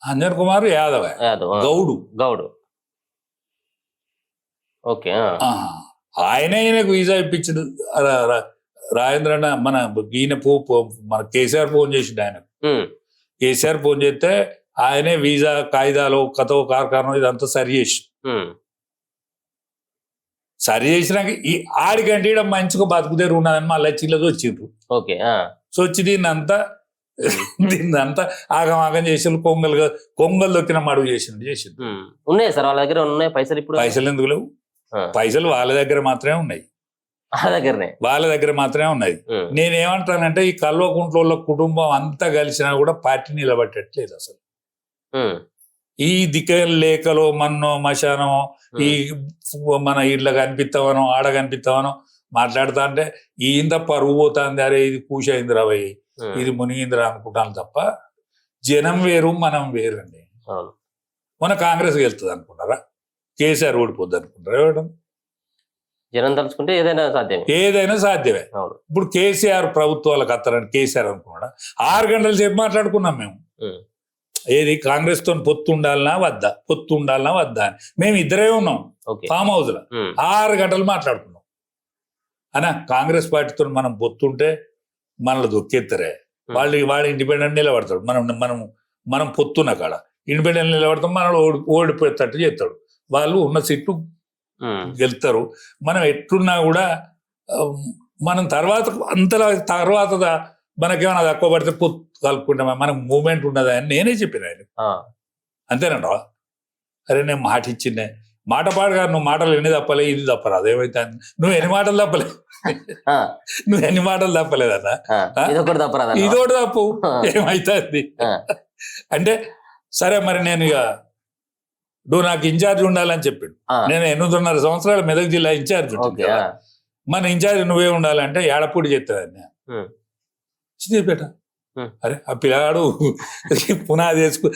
అంజన్ కుమార్ యాదవ్ గౌడు. ఓకే, ఆయనకు వీసా ఇప్పించాడు రాజేంద్ర అన్న. ఈయన మన కేసీఆర్ ఫోన్ చేసిండు ఆయనకు. కేసీఆర్ ఫోన్ చేస్తే ఆయనే వీసా కాయిదాలు కథో కార్ఖానం ఇదంతా సరి చేసినాక ఆడికంటే ఇక్కడ మంచిగా బతుకుదేరు ఉన్నదని మళ్ళీ చిల్లది వచ్చిండ్రు. సో వచ్చి దీన్నంతా ఆగమాగం చేసి కొంగలు దొక్కిన మడుగు చేసిండు. ఉన్నాయి సార్ వాళ్ళ దగ్గర ఉన్నాయి పైసలు. ఇప్పుడు పైసలు ఎందుకు లేవు? పైసలు వాళ్ళ దగ్గర మాత్రమే ఉన్నాయి, వాళ్ళ దగ్గర మాత్రమే ఉన్నాయి. నేనేమంటానంటే ఈ కల్వకుంట్ల కుటుంబం అంతా కలిసినా కూడా పార్టీ నిలబట్టట్లేదు అసలు. ఈ లేఖలో మన్నో మశానమో ఈ మన ఇళ్ళ కనిపిస్తామనో ఆడ కనిపిస్తామనో మాట్లాడుతా అంటే ఇంత పరుగు పోతుంది, అరే ఇది కూషైంది రాబోయ్, ఇది మునిగిందిరా అనుకుంటాను తప్ప జనం వేరు మనం వేరు అండి. మన కాంగ్రెస్కి వెళ్తుంది అనుకుంటారా? కేసీఆర్ ఓడిపోద్ది అనుకుంటారా? జనం తలుచుకుంటే ఏదైనా సాధ్యమే. ఇప్పుడు కేసీఆర్ ప్రభుత్వాలకు అత్తారని కేసీఆర్ అనుకున్నాడా? 6 గంటల సేపు మాట్లాడుకున్నాం మేము. ఏది కాంగ్రెస్ తో పొత్తు ఉండాలనా వద్దా అని మేము ఇద్దరే ఉన్నాం ఫామ్ హౌస్ లో. 6 గంటలు మాట్లాడుకున్నాం. అనా కాంగ్రెస్ పార్టీతో మనం పొత్తుంటే మనల్ని దొక్కేత్తరే, వాళ్ళు ఇండిపెండెంట్ నిలబడతాడు. మనం పొత్తున్న కాడ ఇండిపెండెంట్ నిలబడతాం, మనల్ని ఓడిపోయేటట్టు చేస్తాడు. వాళ్ళు ఉన్న సీట్లు గెలుతారు. మనం ఎట్లున్నా కూడా మనం తర్వాత మనకేమైనా తక్కువ పడితే పొత్తు కలుపుకుంటామా, మనకు మూమెంట్ ఉన్నదా అని నేనే చెప్పిన ఆయన. అంతేనంటావా? అరే నేను మాట ఇచ్చిందే, మాట పాడుగా నువ్వు మాటలు ఎన్ని తప్పలే, ఇది తప్పరా, అదేమైతే నువ్వు ఎన్ని మాటలు తప్పలే, ఆ, నువ్వు ఎన్ని మాటలు తప్పలేదన్నా ఆ, ఇదొకటి తప్పరాదా? ఇదోటి తప్పు ఏమైతుంది ఆ, అంటే సరే మరి నేను ఇక నువ్వు నాకు ఇన్ఛార్జ్ ఉండాలని చెప్పిండు. ఆ, నేను 8.5 సంవత్సరాలు మెదక్ జిల్లా ఇన్ఛార్జ్ ఉంటుంది ఓకే. కదా. ఆ, మన ఇన్ఛార్జ్ నువ్వే ఉండాలంటే ఏడపూడి చెప్తాను ఉమ్, సిద్దిపేట. ఉమ్. అరే ఆ పిల్లగాడు పునాది వేసుకు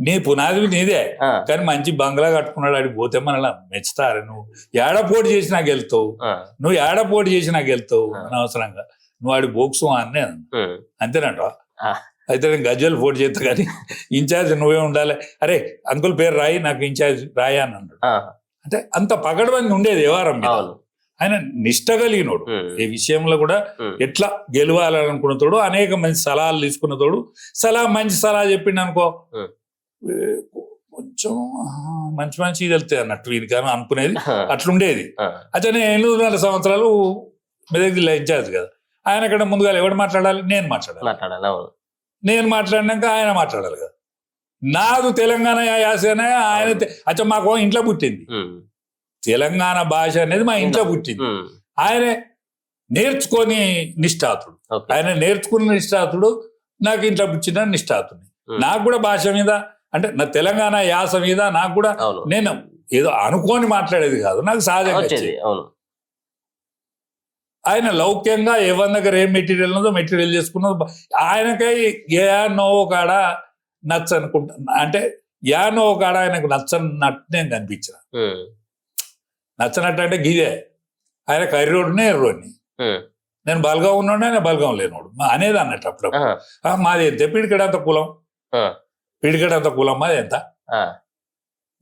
నీ పునాది నీదే ఆ, కానీ మంచి బంగ్లా కట్టుకున్నాడు. ఆడికి పోతే మనల్ని మెచ్చుతారు. నువ్వు ఏడపోటీ చేసి నాకు వెళ్తావు, ఆ, నువ్వు ఏడపోటీ చేసి నాకు వెళ్తావు అనవసరంగా. నువ్వు ఆడి బోక్సు అనే ఉమ్, అంతేనంట. ఆ, అయితే నేను గజ్జలు పోటీ చేస్తా కానీ ఇన్ఛార్జ్ నువ్వే ఉండాలి. అరే అంకుల్ పేరు రాయి, నాకు ఇన్ఛార్జ్ రాయి అని అన్నాడు. ఆ, అంటే అంత పగడబంది ఉండేది వ్యవహారం మీద. అవును. ఆయన నిష్ట కలిగినోడు. ఉమ్, ఈ విషయంలో కూడా ఉమ్, ఎట్లా గెలవాలనుకున్నతోడు, అనేక మంచి సలహాలు తీసుకున్నతోడు. మంచి సలహా చెప్పిండు అనుకో, ఉమ్. కొంచెం మంచి మంచి వెళ్తాయి అన్నట్టు వీరికి అని అనుకునేది. ఆ, అట్లుండేది. ఆ, అయితే నేను 8.5 సంవత్సరాలు మెదక్ జిల్లా ఇన్ఛార్జ్ కదా. ఆయన కన్నా ముందుగా ఎవడు మాట్లాడాలి? నేను మాట్లాడాలి. మాట్లాడాలి. అవును. నేను మాట్లాడినాక ఆయన మాట్లాడాలి కదా. నాది తెలంగాణ యాసనే, ఆయన అచ్చా మాకు ఇంట్లో పుట్టింది ఉమ్, తెలంగాణ భాష అనేది, మా ఇంట్లో పుట్టింది. ఉమ్, ఆయన నేర్చుకొని నిష్ఠాతుడు. ఓకే. ఆయన నేర్చుకున్న నిష్ఠాతుడు, నాకు ఇంట్లో పుట్టిన నిష్ఠాతుడు. ఉమ్, నాకు కూడా భాష మీద అంటే నా తెలంగాణ యాస మీద నాకు కూడా అవును. నేను ఏదో అనుకోని మాట్లాడేది కాదు, నాకు సహజంగా వచ్చేది. వచ్చేది. అవును. ఆయన లౌక్యంగా ఎవరి దగ్గర ఏం మెటీరియల్ ఉన్నదో మెటీరియల్ చేసుకున్నదో. ఆయనకై ఏనో కాడ నచ్చనుకుంటా, అంటే యానో కాడ ఆయనకు నచ్చనట్టు నేను కనిపించిన. ఉమ్, నచ్చనట్టు అంటే గిదే. ఆయన కర్రోడిని ఎర్రోడిని, ఉమ్, నేను బలగం ఉన్నాడు, ఆయన బలగం లేనోడు అనేది అన్నట్టు అప్పుడప్పుడు. ఆహా, మాది ఎంత పిడికడంత కులం, ఆ, పిడికడంత కులం మాది ఎంత, ఆ,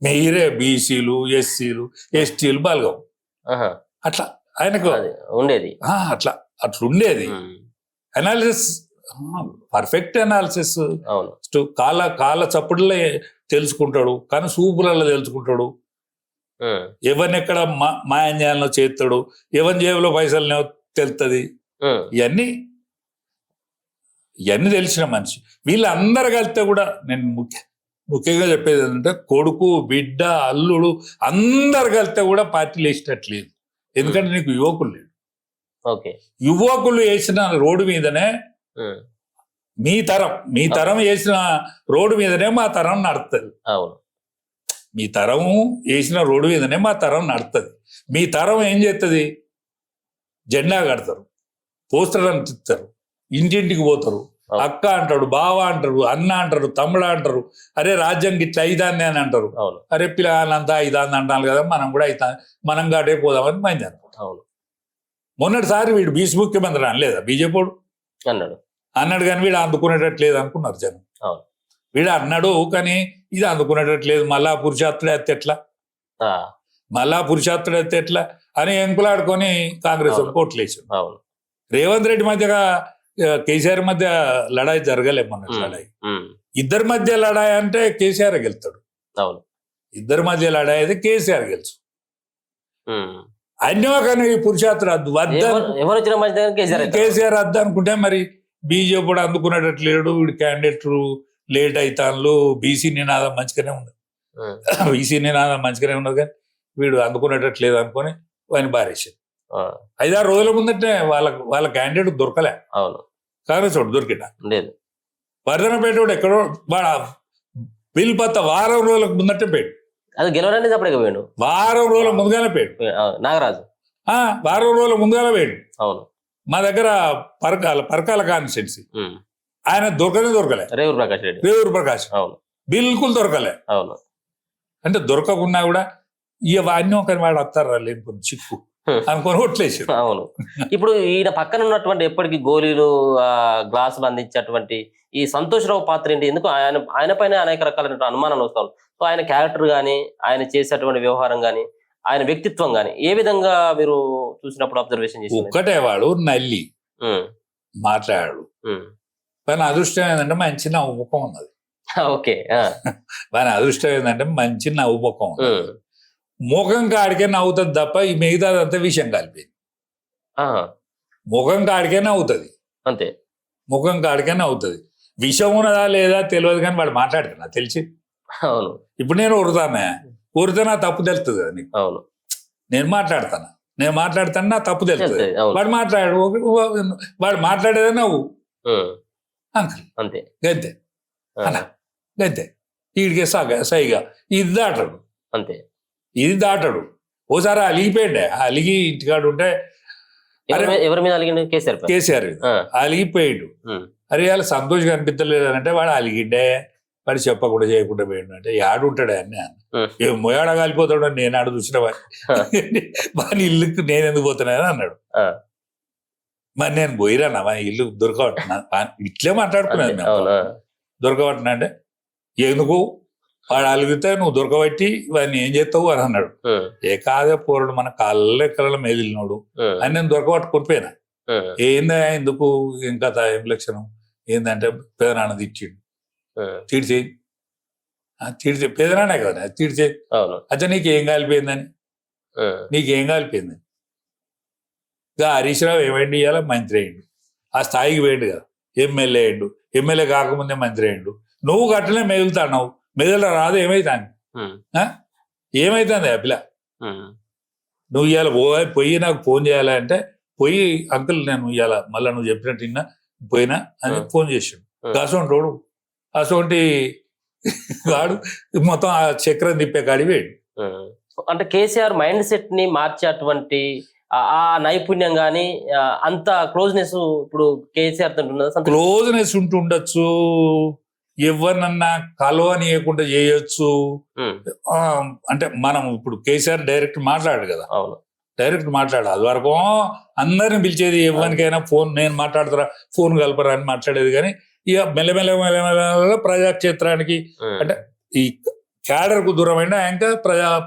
మీరే బీసీలు, ఎస్సీలు, ఎస్టీలు బలగం ఆహా, అట్లా ఆయనకు అది ఉండేది. అట్లుండేది. ఉమ్, అనాలిసిస్, పర్ఫెక్ట్ అనాలిసిస్. అవును. కాళ్ళ చప్పుడులే తెలుసుకుంటాడు, కానీ సూపులలో తెలుసుకుంటాడు. ఉమ్, ఎవరిని ఎక్కడ మాయం చేయాలనో చేస్తాడు, ఎవరి జేబులో పైసలు తెలుస్తుంది. ఉమ్, ఇవన్నీ తెలిసిన మనిషి. వీళ్ళందరూ కలిస్తే కూడా నేను ముఖ్యంగా చెప్పేది ఏంటంటే, కొడుకు, బిడ్డ, అల్లుడు అందరు కలిస్తే కూడా పార్టీలు వేసేటట్లేదు. ఎందుకంటే నీకు యువకులు లేడు. ఓకే. యువకులు వేసిన రోడ్డు మీదనే ఉమ్, మీ తరం వేసిన రోడ్డు మీదనే మా తరం నడుస్తుంది. అవును. మీ తరం వేసిన రోడ్డు మీదనే మా తరం నడుతుంది. మీ తరం ఏం చేస్తుంది? జెండా కడతారు, పోస్టర్ అంటిస్తారు, ఇంటింటికి పోతారు, అక్క అంటాడు, బావ అంటారు, అన్న అంటారు, తమ్ముడు అంటారు. అరే రాజ్యం గిట్లా ఐదాన్ని అని అంటారు. అవును. అరే పిల్లలంతా ఐదాన్ని అంటారు కదా, మనం కూడా మనం గాటే పోదామని మైంది అనుకుంటాం. అవును. మొన్నటిసారి వీడు బీసీ ముఖ్యమంత్రి అనలేదా బీజేపీ అన్నాడు, కానీ వీడు అందుకునేటట్లేదు అనుకున్నారు జనం. అవును. వీడు అన్నాడు కానీ ఇది అందుకునేటట్లేదు, మళ్ళా పురుషాత్తుడు ఎత్తే ఎట్లా, మళ్ళా పురుషాత్తుడు ఎత్తే ఎట్లా అని ఎంకులాడుకొని కాంగ్రెస్ ఓట్లేసాడు. అవును. రేవంత్ రెడ్డి మధ్యగా కేసీఆర్ మధ్య లడాయి జరగలే మొన్న. లడాయి ఇద్దరి మధ్య లడాయి అంటే కేసీఆర్ గెలుతాడు. అవును. ఇద్దరి మధ్య లడాయి అయితే కేసీఆర్ గెలుచు. అన్యో కానీ పురుషాత్తుడు అద్దు కేసీఆర్ అద్దు అనుకుంటే మరి బీజేపీ కూడా అందుకునేటట్లేడు. వీడు క్యాండిడేట్ లేట్ అవుతాను. బీసీ నినాదం మంచిగానే ఉన్నది, బీసీ నినాదం మంచిగానే ఉన్నది, కానీ వీడు అందుకునేటట్లేదు అనుకొని ఆయన బారేసాడు. 5-6 రోజుల ముందంటే వాళ్ళ క్యాండిడేట్ దొరకలే. అవును. కాంగ్రెస్ వాడు దొరికిట లేదు. వర్ధనపేట వాడు ఎక్కడో బిల్ పత్త వారం రోజులకు ముందటే పేడు. అది గెలవడానికి అప్పుడే పోయాడు. వారం రోజుల ముందుగానే పేడు. నాగరాజు వారం రోజుల ముందుగానే పేడు. అవును. మా దగ్గర పరకాల కాన్స్టిట్యున్సీ ఆయన దొరకలే. రేవూరు ప్రకాష్ అవును. బిల్కుల్ దొరకలే. అవును. అంటే దొరకకున్నా కూడా ఇక అన్నీ ఒకరి వాడు వస్తారా లేని చిక్కు అనుకొని ఓట్లేసి. అవును. ఇప్పుడు ఈయన పక్కన ఉన్నటువంటి ఎప్పటికీ గోళీలు, గ్లాసులు అందించేటువంటి ఈ సంతోషరావు పాత్ర ఏంటి? ఎందుకు ఆయన పైన అనేక రకాలైన అనుమానాలు వస్తాయి. సో ఆయన క్యారెక్టర్ కానీ, ఆయన చేసేటువంటి వ్యవహారం కానీ, ఆయన వ్యక్తిత్వం కానీ ఏ విధంగా మీరు చూసినప్పుడు అబ్జర్వేషన్ చేసి? ఒక్కటే వాడు నల్లి మాట్లాడాడు. కానీ అదృష్టం ఏంటంటే మంచి నవ్వు ముఖం ఉన్నది. ఓకే. కానీ అదృష్టం ఏంటంటే మంచి నవ్వు ముఖం ఉన్నది. ముఖం కాడికే నవ్వుతుంది తప్ప ఈ మిగతాదంతా విషయం కలిపింది. ముఖం కాడికే నవ్వుతుంది అంతే. ముఖం కాడికే నవ్వుతుంది. విషయం ఉన్నదా లేదా తెలియదు, కానీ వాడు మాట్లాడుతున్నా తెలిసి. అవును. ఇప్పుడు నేను ఊరితే నా తప్పు తెలుస్తుంది కదా నీకు. అవును. నేను మాట్లాడతాను, నేను మాట్లాడతాను నా తప్పు తెలుస్తుంది. తెలుస్తుంది, అవును. వాడు మాట్లాడేదే నవ్వు ఉమ్, అంకుల్ అంతే. గంతే ఆ, అలా గంతే. వీడికి సైగా ఇది దాటడు, అంతే. ఇది దాటడు. ఓసారి అలిగిపోయాడే, అలిగి ఇంటికాడు ఉంటే ఎవరి మీద అలిగిండు? కేసీఆర్ పై. కేసీఆర్ మీద ఆ, అలిగిపోయాడు. ఉమ్, అరే వాళ్ళు సంతోష్ కనిపించలేదు అంటే వాడు అలిగిండే, వాడు చెప్పకుండా చేయకుండా పోయాడు అంటే యాడు ఉంటాడే అని ఉమ్, ఏ మొయాడ కాలిపోతాడు అని నేను ఆడ చూసిన వాని ఇల్లుకి నేను ఎందుకు పోతున్నాను అన్నాడు. ఆ, మరి నేను పోయిరానా మా ఇల్లు దొరకబట్టినా ఇట్లే మాట్లాడుకున్నాను అంతే, మేము. అవును. ఆ, దొరకబట్టినా అంటే ఎందుకు వాడు అలిగితే నువ్వు దొరకబట్టి వాడిని ఏం చేస్తావు అని అన్నాడు. ఉమ్, ఏ కాదే పోరాడు మన కళ్ళ కళ్ళ మేదిలినోడు ఉమ్, అని నేను దొరకబట్టుకునిపోయినా. ఉమ్, ఏందా ఎందుకు ఏం కథ ఏం లక్షణం ఏందంటే పెదనాన్న తిట్టిండు, ఉమ్, తీడిచేయి తీడిచే పెదనాన్నే కదా తీడిచేయి. అవును. అచ్చా నీకేం కాలిపోయిందని, ఉమ్, నీకేం కాలిపోయిందని. ఇంకా హరీష్ రావు ఏమైంది ఇవాళ మంత్రి అయ్యిండు, ఆ స్థాయికి పోయిండు కదా, ఎమ్మెల్యే అయ్యిండు, ఎమ్మెల్యే కాకముందే మంత్రి అయ్యిండు. నువ్వు గట్లనే మెదులుతావు, మెదల రాదు ఏమైతాను ఉమ్, ఏమైతుంది అపిల. ఉమ్, నువ్వు ఇవాళ పోయి నాకు ఫోన్ చేయాలంటే పోయి అంకుల్ నేను ఇవాళ మళ్ళీ నువ్వు చెప్పినట్టు విన్నా పోయినా అని ఫోన్ చేసాడు. అసోంటి రోడు అసోంటి వాడు మొత్తం ఆ చక్రం తిప్పే కాడి వేడు. ఉమ్. అంటే కేసీఆర్ మైండ్ సెట్ ని మార్చేటువంటి ఆ నైపుణ్యం గానీ అంత క్లోజ్నెస్ ఇప్పుడు కేసీఆర్ తో ఉన్నదా? క్లోజ్నెస్ ఉంటుండొచ్చు, ఎవరినన్నా కలవనీయకుండా చేయొచ్చు. ఉమ్, అంటే మనం ఇప్పుడు కేసీఆర్ డైరెక్ట్ మాట్లాడు కదా, అవును. డైరెక్ట్ మాట్లాడు. అది వరకు అందరిని పిలిచేది ఎవరికైనా ఫోన్ నేను మాట్లాడుతారా ఫోన్ కలపరా అని మాట్లాడేది. కానీ ఇక మెల్లమెల్ల ప్రజాక్షేత్రానికి ఉమ్, అంటే ఈ క్యాడర్ కు దూరమైండు, ఇంకా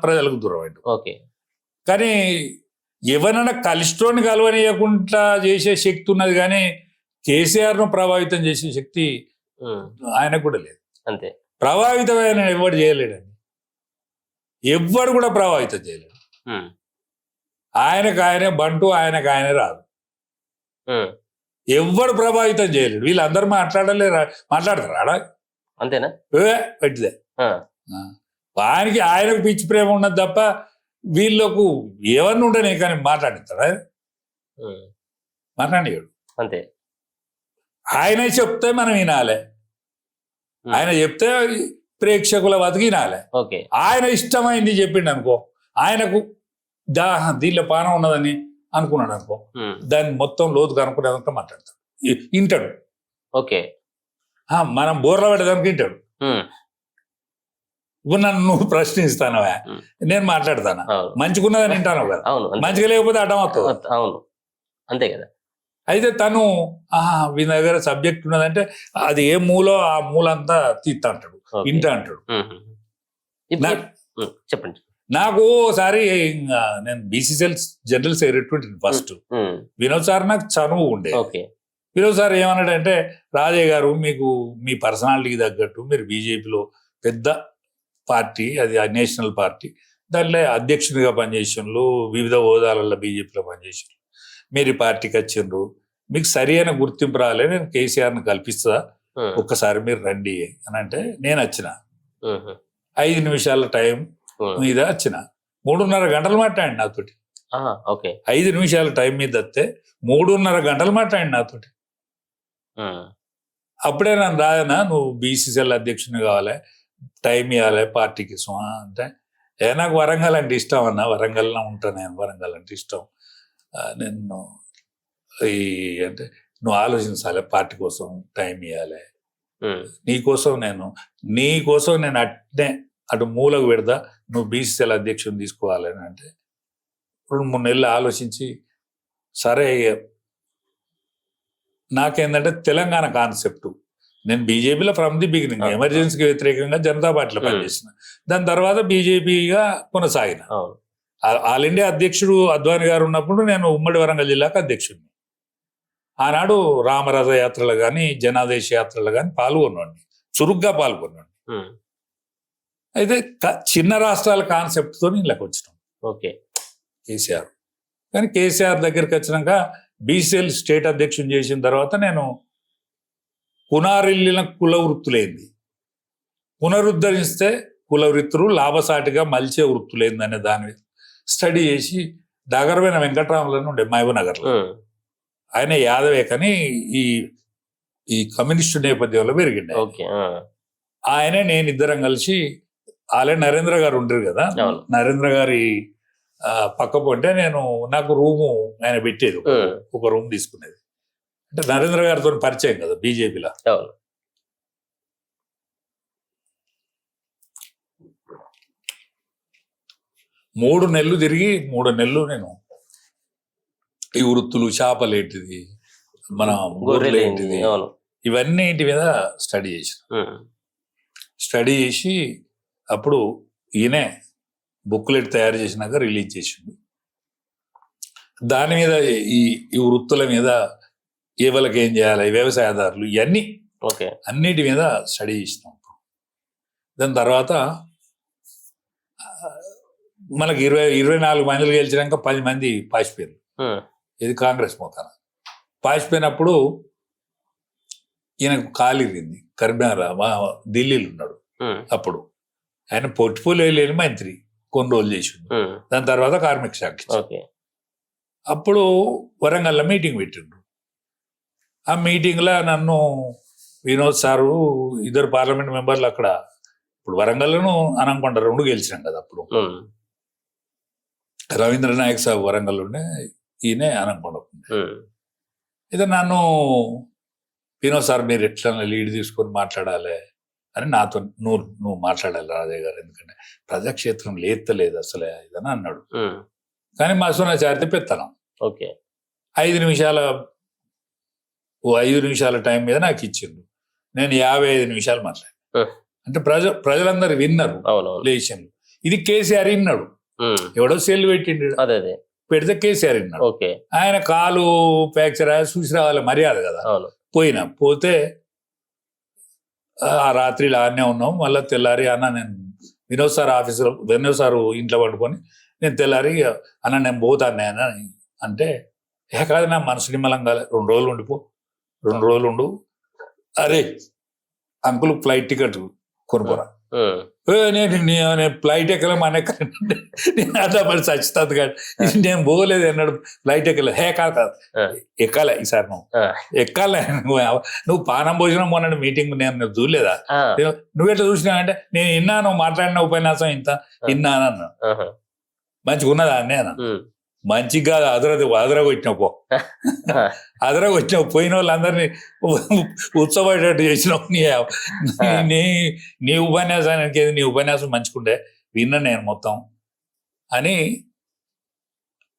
ప్రజలకు దూరమైండు. ఓకే. కానీ ఎవరైనా కలిసిటోని కలవనీయకుండా చేసే శక్తి ఉన్నది, కానీ కేసీఆర్ ను ప్రభావితం చేసే శక్తి ఉమ్, ఆయనకు కూడా లేదు. అంతే. ప్రభావితమైన ఎవడు చేయలేడండి, ఎవ్వడు కూడా ప్రభావితం చేయలేడు. ఉమ్, ఆయనకు ఆయనే బంటు, ఆయనకు ఆయనే రాదు. ఉమ్, ఎవ్వడు ప్రభావితం చేయలేడు. వీళ్ళందరూ మాట్లాడతారు ఆడ అంతేనా? పెట్టిదే. ఆ, ఆయనకు పిచ్చి ప్రేమ ఉన్నది తప్ప వీళ్ళకు ఏమన్నా ఉండనే కానీ మాట్లాడిస్తాడా? ఉమ్, మాట్లాడియాడు. అంతే. ఆయనే చెప్తే మనం వినాలి, ఆయన చెప్తే ప్రేక్షకుల బతికి వినాలి. ఓకే. ఆయన ఇష్టమైంది చెప్పిండు అనుకో, ఆయనకు దీనిలో పానం ఉన్నదని అనుకున్నాడు అనుకో, ఉమ్, దాన్ని మొత్తం లోతుగా అనుకునేదంతా మాట్లాడతాడు, వింటాడు. ఓకే. మనం బోర్ల పెట్టేదానికి వింటాడు. ఉమ్, ఇప్పుడు నన్ను నువ్వు ప్రశ్నిస్తానవా, ఉమ్, నేను మాట్లాడతాను, అవును. మంచిగున్నదని వింటాను కదా, అవును, అంతే. మంచిగా లేకపోతే అడ్డం అవుతుంది. అవును, అంతే కదా. అయితే తను వీని దగ్గర సబ్జెక్ట్ ఉన్నదంటే అది ఏ మూలో ఆ మూలంతా తీస్తా అంటాడు, ఓకే. ఇంట అంటాడు. ఉమ్, ఇప్పుడు నా- చెప్పండి. నాకు ఓసారి నేను బీసీసీఎల్ జనరల్ సెక్రటరీ ఫస్ట్. ఉమ్, వినోద్ సార్ నాకు చనువు ఉండే. ఓకే. వినోద్ సార్ ఏమన్నాడంటే, రాజయ్య గారు మీకు మీ పర్సనాలిటీకి తగ్గట్టు మీరు బీజేపీలో పెద్ద పార్టీ, అది నేషనల్ పార్టీ, దానిలో అధ్యక్షునిగా పనిచేసినారు, వివిధ హోదాలలో బీజేపీలో పనిచేసినారు, మీరు ఈ పార్టీకి వచ్చిండ్రు, మీకు సరి అయిన గుర్తింపు రాలే, నేను కేసీఆర్ని కల్పిస్తా, ఉమ్, ఒక్కసారి మీరు రండి అని అంటే నేను వచ్చిన. ఉమ్, 5 నిమిషాల టైం ఉమ్, మీద వచ్చిన, 3.5 గంటలు మాట్లాడి నాతోటి. ఓకే. 5 నిమిషాల టైం మీద వస్తే 3.5 గంటలు మాట్లాడి నాతోటి. ఉమ్, అప్పుడే నన్ను రాదనా నువ్వు బీసీసీఎల్ అధ్యక్షుని కావాలి, టైం ఇవ్వాలి పార్టీకి సుమా అంటే, నాకు వరంగల్ అంటే ఇష్టం అన్న, వరంగల్లో ఉంటాను నేను, వరంగల్ అంటే ఇష్టం. నేను అంటే నువ్వు ఆలోచించాలి, పార్టీ కోసం టైం ఇవ్వాలి, ఉమ్, నీకోసం నేను అట్నే అటు మూలకు పెడతా, నువ్వు బీసీసీఎల్ అధ్యక్షుని తీసుకోవాలని అంటే 2-3 నెలలు ఆలోచించి సరే. నాకేంటంటే తెలంగాణ కాన్సెప్ట్, నేను బీజేపీలో ఫ్రమ్ ది బిగినింగ్ ఎమర్జెన్సీకి వ్యతిరేకంగా జనతా పార్టీలో పనిచేసిన, దాని తర్వాత బీజేపీగా కొనసాగిన. అవును. ఆల్ ఇండియా అధ్యక్షుడు అద్వానీ గారు ఉన్నప్పుడు నేను ఉమ్మడి వరంగల్ జిల్లాకు అధ్యక్షుడిని. ఆనాడు రామరథ యాత్రలు కానీ జనాదేశ యాత్రలు కానీ పాల్గొన్నాండి, చురుగ్గా పాల్గొన్నాండి. ఉమ్, అయితే చిన్న రాష్ట్రాల కాన్సెప్ట్తో ఇళ్ళకి వచ్చినాం ఓకే. కేసీఆర్. కానీ కేసీఆర్ దగ్గరికి వచ్చినాక బీసీఎల్ స్టేట్ అధ్యక్షుని చేసిన తర్వాత నేను పునారిల్లిన కుల వృత్తులేంది, పునరుద్ధరిస్తే కుల వృత్తులు లాభసాటిగా మలిచే వృత్తులేంది అనే దాని స్టడీ చేసి దాగరమైన వెంకటరామలను ఉండే మహబూబ్ నగర్లో. ఆయన యాదవే కానీ ఈ ఈ కమ్యూనిస్టు నేపథ్యంలో పెరిగిండే. ఓకే. ఆయనే నేను ఇద్దరం కలిసి ఆలే నరేంద్ర గారు ఉండరు కదా, అవును. నరేంద్ర గారి పక్క పోంటే నేను నాకు రూము ఆయన పెట్టేది, ఒక రూమ్ తీసుకునేది. అంటే నరేంద్ర గారితో పరిచయం కదా బీజేపీలో. అవును. 3 నెలలు తిరిగి 3 నెలలు నేను ఈ వృత్తులు, చేపలేంటిది, మన గొర్రెలేంటిది, అవును, ఇవన్నీ ఇంటి మీద స్టడీ చేసిన. స్టడీ చేసి అప్పుడు ఈయనే బుక్లెట్ తయారు చేసినాక రిలీజ్ చేసిండు. దాని మీద ఈ ఈ వృత్తుల మీద ఎవరికి ఏం చేయాలి, వ్యవసాయదారులు, ఇవన్నీ ఓకే, అన్నిటి మీద స్టడీ చేసినాం. దాని తర్వాత మనకి 24 మందిలు గెలిచినాక 10 మంది పాసిపోయారు. ఇది కాంగ్రెస్ మొత్తాన పాసిపోయినప్పుడు ఈయనకు కాలిరింది. కరీంనగర్ ఢిల్లీలో ఉన్నాడు అప్పుడు. ఆయన పోర్ట్ఫోలియో లేని మంత్రి కొన్ని రోజులు చేసిండు. దాని తర్వాత కార్మిక శాఖ. అప్పుడు వరంగల్లో మీటింగ్ పెట్టిండ్రు. ఆ మీటింగ్లో నన్ను వినోద్ సారు, 2 పార్లమెంట్ మెంబర్లు అక్కడ, ఇప్పుడు వరంగల్లోను అనంకొండ 2 గెలిచినాం కదా అప్పుడు. రవీంద్ర నాయక్ సాబ్ వరంగల్ ఉండే, ఈయనే అనంకొండ. అయితే నన్ను వినోద్ సార్ మీరు ఎట్లా లీడ్ తీసుకొని మాట్లాడాలి అని నాతో, నువ్వు మాట్లాడాలి రాజయ్య గారు, ఎందుకంటే ప్రజాక్షేత్రం లేత్తలేదు అసలే ఇదని అన్నాడు. కానీ మా సోనాచారిత పెత్తనం. ఓకే, 5 నిమిషాల టైం మీద నాకు ఇచ్చిండు. నేను 55 నిమిషాలు మాట్లాడాను. అంటే ప్రజలందరూ విన్నారు లేచిండు. ఇది కేసీఆర్ విన్నాడు, ఎవడో సెల్ పెట్టిండు, పెడితే కేసీఆర్ విన్నాడు. ఆయన కాలు ఫ్రాక్చర్ చూసి రావాలి, మర్యాద కదా. పోతే ఆ రాత్రి ఆడనే ఉన్నాం. మళ్ళీ తెల్లారి అన్న నేను వినోద్ సార్ ఆఫీసులో, వినోద్ సార్ ఇంట్లో పడుకొని నేను తెల్లారి అన్న నేను పోతాను అని అంటే, కాదు నా మనసు నిమ్మలం కాలే, 2 రోజులు ఉండిపో, 2 రోజులు ఉండు. అరే అంకుల్ ఫ్లైట్ టికెట్ కొనుకోరా. నేను ఫ్లైట్ ఎక్కలే మన నేను అట్లా మరి చచ్చిస్తుంది కాదు, నేను పోలేదు అన్నాడు. ఫ్లైట్ ఎక్కలే, కాదు ఎక్కాలే ఈసారి, నువ్వు ఎక్కాలే, నువ్వు పానం భోజనం మొన్న మీటింగ్ నేను చూడలేదా, నువ్వెట్లా చూసినావు అంటే నేను విన్నాను, మాట్లాడిన ఉపన్యాసం ఇంత విన్నానన్నా. మంచిగా ఉన్నదా అన్న, మంచిగా అదరగొచ్చినావు పో, అదరగొచ్చినావు, పోయిన వాళ్ళందరినీ ఉత్సవపడేటట్టు చేసినావు. నీ ఉపన్యాసానికి నీ ఉపన్యాసం మంచుకుంటే విన్నా నేను మొత్తం అని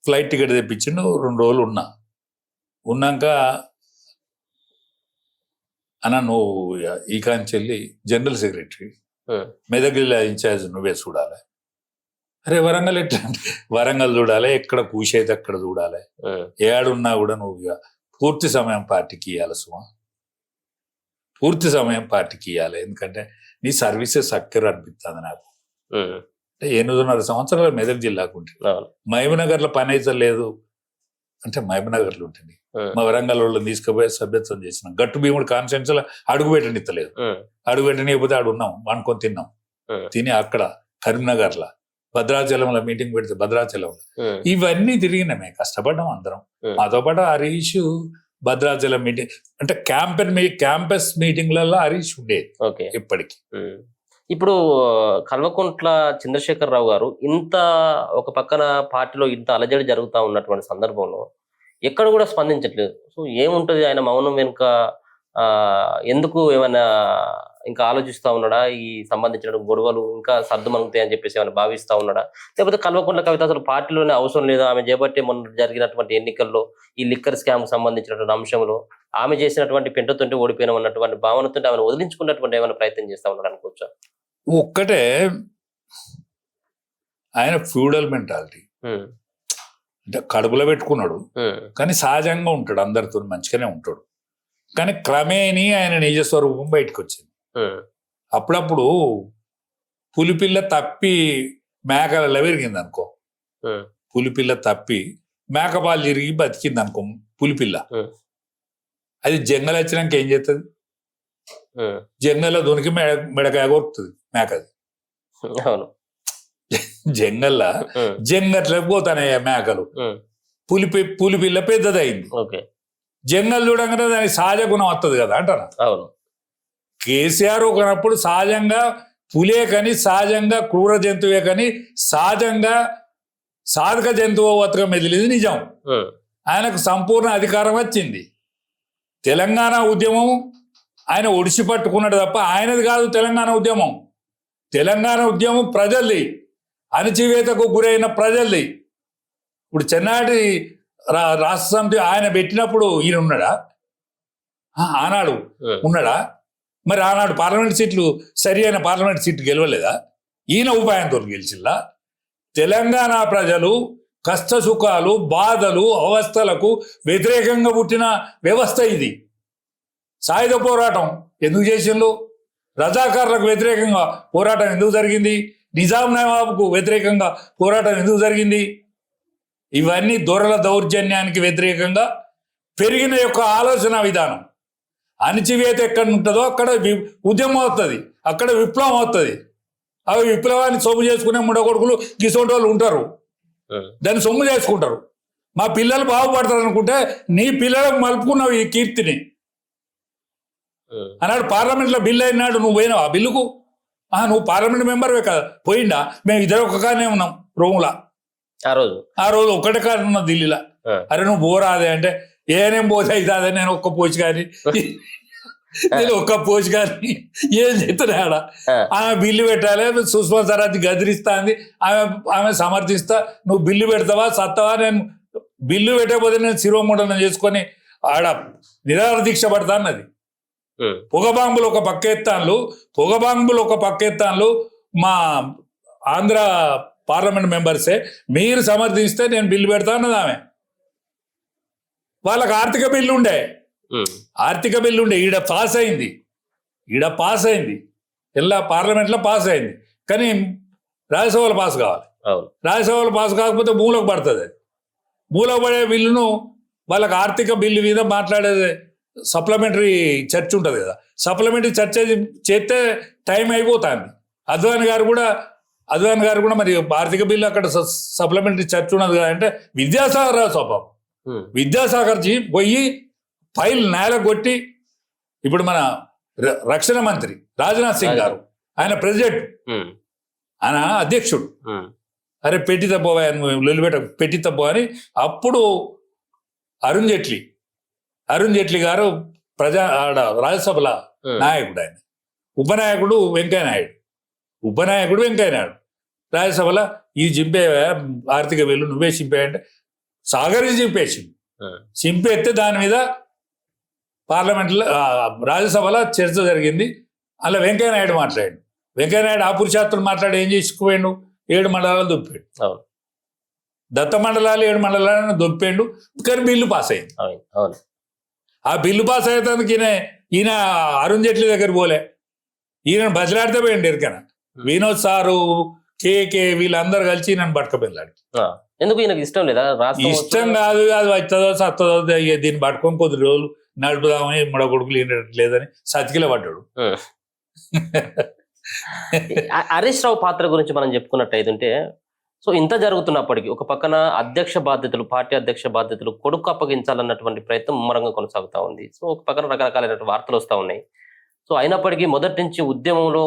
ఫ్లైట్ టికెట్ తెప్పించిండు. 2 రోజులు ఉన్నాక అన్న నువ్వు ఈ కాంచెల్లి జనరల్ సెక్రటరీ, మెదక్ జిల్లా ఇన్ఛార్జ్ నువ్వే చూడాలి. అరే వరంగల్ ఎట్లా అంటే వరంగల్ చూడాలి, ఎక్కడ కూసేది అక్కడ చూడాలి, ఏడున్నా కూడా నువ్వు పూర్తి సమయం పార్టీకి ఇవ్వాలి సుమా, పూర్తి సమయం పార్టీకి ఇవ్వాలి, ఎందుకంటే నీ సర్వీసెస్ అక్కర అనిపిస్తుంది నాకు. అంటే 8.5 సంవత్సరాలు మెదక్ జిల్లాకు ఉంటుంది, మహబూబ్ నగర్లో పని అయితే లేదు అంటే మహబూబ్ నగర్లో ఉంటుంది. మా వరంగల్ వాళ్ళని తీసుకుపోయి సభ్యత్వం చేసినాం. గట్టు భీముడు కాన్ఫరెన్స్ లో అడుగు పెట్టనిస్తలేదు, అడుగు పెట్టనికపోతే ఆడు ఉన్నాం, వండుకొని తిన్నాం. తిని అక్కడ కరీంనగర్లో భద్రాచలంలో మీటింగ్ పెడితే భద్రాచలంలో ఇవన్నీ తిరిగినామే, కష్టపడ్డాం అందరం. మాతో పాటు హరీష్ భద్రాచలం మీటింగ్ అంటే క్యాంపస్ మీటింగ్లలో హరీష్ ఉండేది ఇప్పటికి. ఇప్పుడు కల్వకుంట్ల చంద్రశేఖరరావు గారు ఇంత ఒక పక్కన పార్టీలో ఇంత అలజడి జరుగుతూ ఉన్నటువంటి సందర్భంలో ఎక్కడ కూడా స్పందించట్లేదు. సో ఏముంటది ఆయన మౌనం వెనుక? ఎందుకు ఏమైనా ఇంకా ఆలోచిస్తూ ఉన్నాడా? ఈ సంబంధించిన గొడవలు ఇంకా సర్దుమనుగుతాయి అని చెప్పేసి ఏమైనా భావిస్తూ ఉన్నాడా? లేకపోతే కల్వకుంట్ల కవిత అసలు పార్టీలోనే అవసరం లేదా? ఆమె చేపట్టే మొన్న జరిగినటువంటి ఎన్నికల్లో ఈ లిక్కర్ స్కామ్ సంబంధించినటువంటి అంశంలో ఆమె చేసినటువంటి పెంటతోంటే ఓడిపోయిన ఉన్నటువంటి భావనతో ఆమెను వదిలించుకున్నటువంటి ఏమైనా ప్రయత్నం చేస్తూ ఉన్నాడు అనుకోవచ్చా? ఒక్కటే ఆయన ఫ్యూడల్ మెంటాలిటీ, అంటే కడుపులో పెట్టుకున్నాడు కానీ సహజంగా ఉంటాడు, అందరితో మంచిగానే ఉంటాడు. కానీ క్రమేణీ ఆయన నిజ స్వరూపం బయటకు వచ్చింది. అప్పుడప్పుడు పులిపిల్ల తప్పి మేకలలో పెరిగింది అనుకో, పులిపిల్ల తప్పి మేకపాలు తిరిగి బతికింది అనుకో పులిపిల్ల, అది జంగల్ వచ్చినాక ఏం చేస్తుంది? జంగల్లో దొనికి మెడకాయ కొరుకుతుంది మేకది. జంగల్లా జంగట్లకు పోతానయ్యా మేకలు. పులి పిల్ల పెద్దదైంది. ఓకే. జంగల్ చూడంగానే దానికి సహజ గుణం వస్తుంది కదా అంటారా. అవును. కేసీఆర్ ఒకనప్పుడు సహజంగా పులే కని, సహజంగా క్రూర జంతువే కని, సహజంగా సాధక జంతువు బతకం మెదిలింది నిజం. ఆయనకు సంపూర్ణ అధికారం వచ్చింది. తెలంగాణ ఉద్యమం ఆయన ఒడిసి పట్టుకున్నాడు తప్ప ఆయనది కాదు తెలంగాణ ఉద్యమం. తెలంగాణ ఉద్యమం ప్రజల్ది, అణచివేతకు గురైన ప్రజల్ది. ఇప్పుడు చెన్నాటి రాష్ట్ర సమితి ఆయన పెట్టినప్పుడు ఈయన ఉన్నాడా? ఆనాడు ఉన్నాడా? మరి ఆనాడు పార్లమెంట్ సీట్లు సరి అయిన పార్లమెంట్ సీట్లు గెలవలేదా? ఈయన ఉపాయంతో గెలిచిల్లా? తెలంగాణ ప్రజలు కష్ట సుఖాలు, బాధలు, అవస్థలకు వ్యతిరేకంగా పుట్టిన వ్యవస్థ ఇది. సాయుధ పోరాటం ఎందుకు చేసిండ్రు? రజాకారులకు వ్యతిరేకంగా పోరాటం ఎందుకు జరిగింది? నిజాం నవాబుకు వ్యతిరేకంగా పోరాటం ఎందుకు జరిగింది? ఇవన్నీ దొరల దౌర్జన్యానికి వ్యతిరేకంగా పెరిగిన యొక్క ఆలోచన విధానం. అణచివేత ఎక్కడ ఉంటుందో అక్కడ ఉద్యమం అవుతుంది, అక్కడ విప్లవం అవుతుంది. అవి విప్లవాన్ని సొమ్ము చేసుకునే ముడగొడుకులు గిసోటి వాళ్ళు ఉంటారు, దాన్ని సొమ్ము చేసుకుంటారు. మా పిల్లలు బాగుపడతారు అనుకుంటే నీ పిల్లలకు మలుపుకున్నావు ఈ కీర్తిని. అన్నాడు పార్లమెంట్లో బిల్లు అయినాడు, నువ్వు పోయినావు ఆ బిల్లుకు? నువ్వు పార్లమెంట్ మెంబర్వే కదా. పోయిండా? మేము ఇద్దరు ఒక కానే ఉన్నాం రూమ్లా ఆ రోజు ఒక్కటే కాడ ఉన్నా ఢిల్లీలో. అరే నువ్వు పోరాదే అంటే ఏనేం పోతే అవుతుంది, నేను ఒక్క పోచి కానీ నేను ఒక్క పోచి కానీ ఏం చెప్తున్నా ఆడ. ఆమె బిల్లు పెట్టాలి, సుష్మా స్వరాజ్ గదిరిస్తాంది, ఆమె సమర్థిస్తా. నువ్వు బిల్లు పెడతావా సత్తావా? నేను బిల్లు పెట్టకపోతే నేను శిరోముండనం చేసుకొని ఆడ నిరాహార దీక్ష పడతా అన్నది. పొగ బాంబులు ఒక పక్క ఎత్తాన్లు మా ఆంధ్ర పార్లమెంట్ మెంబర్సే. మీరు సమర్థిస్తే నేను బిల్లు పెడతా అన్నది ఆమె. వాళ్ళకి ఆర్థిక బిల్లు ఉండే ఈడ పాస్ అయింది ఇలా పార్లమెంట్లో పాస్ అయింది. కానీ రాజ్యసభలో పాస్ కావాలి. రాజ్యసభలో పాస్ కాకపోతే మూలకు పడుతుంది. అది మూలకు పడే బిల్లును వాళ్ళకి ఆర్థిక బిల్లు మీద మాట్లాడేది సప్లిమెంటరీ చర్చ ఉంటుంది కదా. సప్లిమెంటరీ చర్చ చేస్తే టైం అయిపోతుంది. అద్వానీ గారు కూడా మరి ఆర్థిక బిల్లు అక్కడ సప్లిమెంటరీ చర్చ ఉన్నది కదా అంటే విద్యాసాగర్ రావు స్వభావం. విద్యాసాగర్జీ పోయి ఫైల్ నేలగొట్టి, ఇప్పుడు మన రక్షణ మంత్రి రాజ్నాథ్ సింగ్ గారు ఆయన ప్రెసిడెంట్, ఆయన అధ్యక్షుడు. అరే పెట్టి తప్పవా లొలిపెట్ట పెట్టి తప్ప అని అప్పుడు అరుణ్ జైట్లీ గారు రాజ్యసభల నాయకుడు, ఆయన ఉపనాయకుడు వెంకయ్య నాయుడు రాజ్యసభలో ఈ చింపే ఆర్థిక బిల్లు నువ్వే చింపేయంటే సాగర్ చింపేస్తే దాని మీద పార్లమెంట్లో రాజ్యసభలో చర్చ జరిగింది. అలా వెంకయ్య నాయుడు ఆ పురుషార్థులు మాట్లాడి ఏం చేసుకుపోయాడు? 7 మండలాలు దొప్పాడు. దత్త మండలాలు 7 మండలాలను దొప్పాడు. కానీ బిల్లు పాస్ అయింది. ఆ బిల్లు పాస్ అయ్యేందుకు ఈయన అరుణ్ జైట్లీ దగ్గర పోలే, ఈయన బజలాడితే పోయింది. ఎరికన వినోద్ సారు, కేకే వీళ్ళందరూ కలిసి నన్ను పట్టుకపోయినాడు. ఎందుకు ఈయనకు ఇష్టం లేదా? ఇష్టం కాదు, అది వచ్చదో సత్తదో దీన్ని పట్టుకొని కొద్ది రోజులు నడుపుదామని కొడుకులు లేదని సతికిల పడ్డాడు. హరీష్ రావు పాత్ర గురించి మనం చెప్పుకున్నట్టయితే, సో ఇంత జరుగుతున్నప్పటికీ ఒక పక్కన పార్టీ అధ్యక్ష బాధ్యతలు కొడుకు అప్పగించాలన్నటువంటి ప్రయత్నం ముమ్మరంగా కొనసాగుతూ ఉంది. సో ఒక పక్కన రకరకాలైన వార్తలు వస్తూ ఉన్నాయి. సో అయినప్పటికీ మొదటి నుంచి ఉద్యమంలో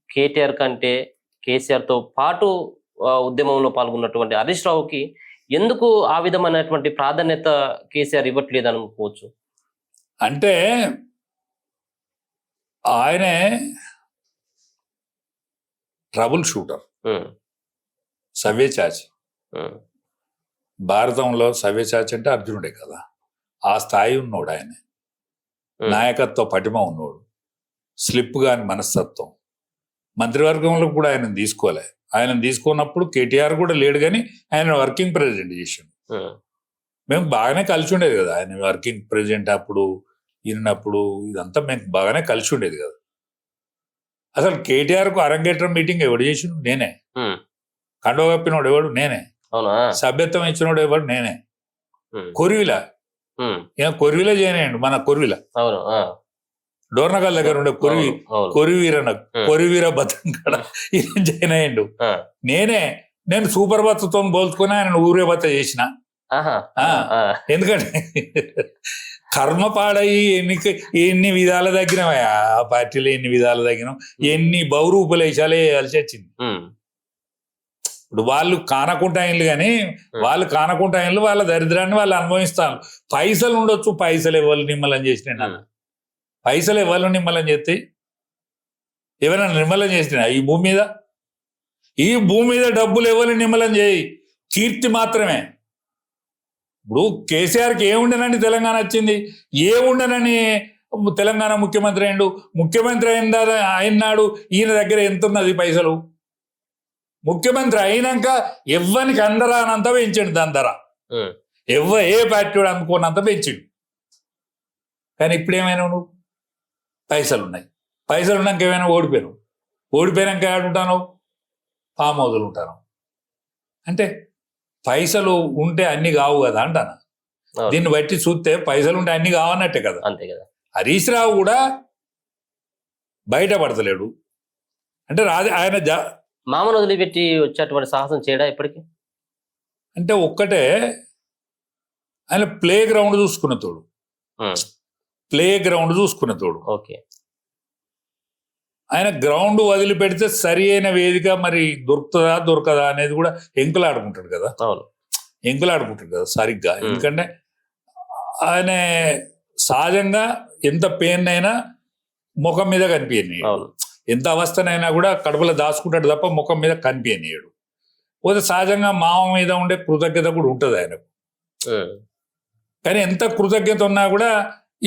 కేటీఆర్ కంటే కేసీఆర్తో పాటు ఉద్యమంలో పాల్గొన్నటువంటి హరీష్ రావుకి ఎందుకు ఆ విధమైనటువంటి ప్రాధాన్యత కేసీఆర్ ఇవ్వట్లేదు అనుకోవచ్చు? అంటే ఆయనే ట్రబుల్ షూటర్, సవ్యచాచి. భారతంలో సవ్యచాచి అంటే అర్జునుడే కదా. ఆ స్థాయి ఉన్నోడు ఆయన. నాయకత్వ పటిమ ఉన్నోడు, స్లిప్ కాని మనస్తత్వం. మంత్రివర్గంలో కూడా ఆయన తీసుకోలే. ఆయన తీసుకున్నప్పుడు కేటీఆర్ కూడా లేడు, కానీ ఆయన వర్కింగ్ ప్రెసిడెంట్ చేసాడు. మేము బాగానే కలిసి ఉండేది కదా. ఆయన వర్కింగ్ ప్రెసిడెంట్ అప్పుడు ఈయనప్పుడు ఇదంతా మేము బాగానే కలిసి ఉండేది కదా. అసలు కేటీఆర్కు అరంగేట్రం మీటింగ్ ఎవడు చేసిండు? నేనే. కండవ కప్పినోడు ఎవడు? నేనే. సభ్యత్వం ఇచ్చినోడు ఎవడు? నేనే. కొరివిలా చేయనండి, మన కొరివిలా డోర్నగల్ దగ్గర ఉండే కొరివీర బతంగడ ఈయన జాయిన్ అయ్యిండు. నేనే నేను సూపర్ బత్తతో పోల్చుకుని ఆయన ఊరే బత్త చేసిన. ఆహా. ఎందుకంటే కర్మ పాడయి ఎన్ని విధాలు తగ్గినామయ్యా, ఆ పార్టీలో ఎన్ని విధాలు తగ్గినాం, ఎన్ని బహురూపలేశాలే కలిసి వచ్చింది. ఇప్పుడు వాళ్ళు కానకుంటా ఆయనలు కానీ వాళ్ళు కానకుంటా ఆయనలు వాళ్ళ దరిద్రాన్ని వాళ్ళు అనుభవిస్తారు. పైసలు ఉండొచ్చు, పైసలు ఎవరు నిమ్మలం చేసిన, పైసలు ఎవరు నిమ్మలం చేస్తే ఎవరైనా నిమ్మలం చేసిన ఈ భూమి మీద డబ్బులు ఎవరు నిమ్మలం చేయి, కీర్తి మాత్రమే. ఇప్పుడు కేసీఆర్కి ఏముండనని తెలంగాణ వచ్చింది, ఏముండనని తెలంగాణ ముఖ్యమంత్రి అయిండు. ముఖ్యమంత్రి అయినాడు ఈయన దగ్గర ఎంత ఉన్నది పైసలు, ముఖ్యమంత్రి అయినాక ఎవ్వరికి అందరానంత పెంచిండు, దాని ధర ఏ పార్టీ అనుకోనంత పెంచిండు. కానీ ఇప్పుడు ఏమైనా నువ్వు పైసలు ఉన్నాయి, పైసలు ఉన్నాక ఏమైనా ఓడిపోయినాక ఏడుంటాను, ఫామ్ హౌజులు ఉంటాను. అంటే పైసలు ఉంటే అన్ని కావు కదా అంటాను. దీన్ని బట్టి చూస్తే పైసలు ఉంటే అన్ని కావన్నట్టే కదా. అంతే కదా. హరీష్ రావు కూడా బయటపడతలేడు అంటే ఆయన మామూలు వదిలిపెట్టి వచ్చేటువంటి సాహసం చేయడా ఇప్పటికి? అంటే ఒక్కటే, ఆయన ప్లే గ్రౌండ్ చూసుకున్న తోడు. ఓకే. ఆయన గ్రౌండ్ వదిలిపెడితే సరి అయిన వేదిక మరి దొరకదా అనేది కూడా ఎంకులాడుకుంటాడు కదా. ఎంకులాడుకుంటాడు కదా సరిగ్గా. ఎందుకంటే ఆయన సహజంగా ఎంత పెయిన్ అయినా ముఖం మీద కనిపించనీయడు, ఎంత అవస్థనైనా కూడా కడుపులో దాచుకుంటాడు తప్ప ముఖం మీద కనిపించనీయడు. పోతే సహజంగా మామ మీద ఉండే కృతజ్ఞత కూడా ఉంటుంది ఆయనకు. కానీ ఎంత కృతజ్ఞత ఉన్నా కూడా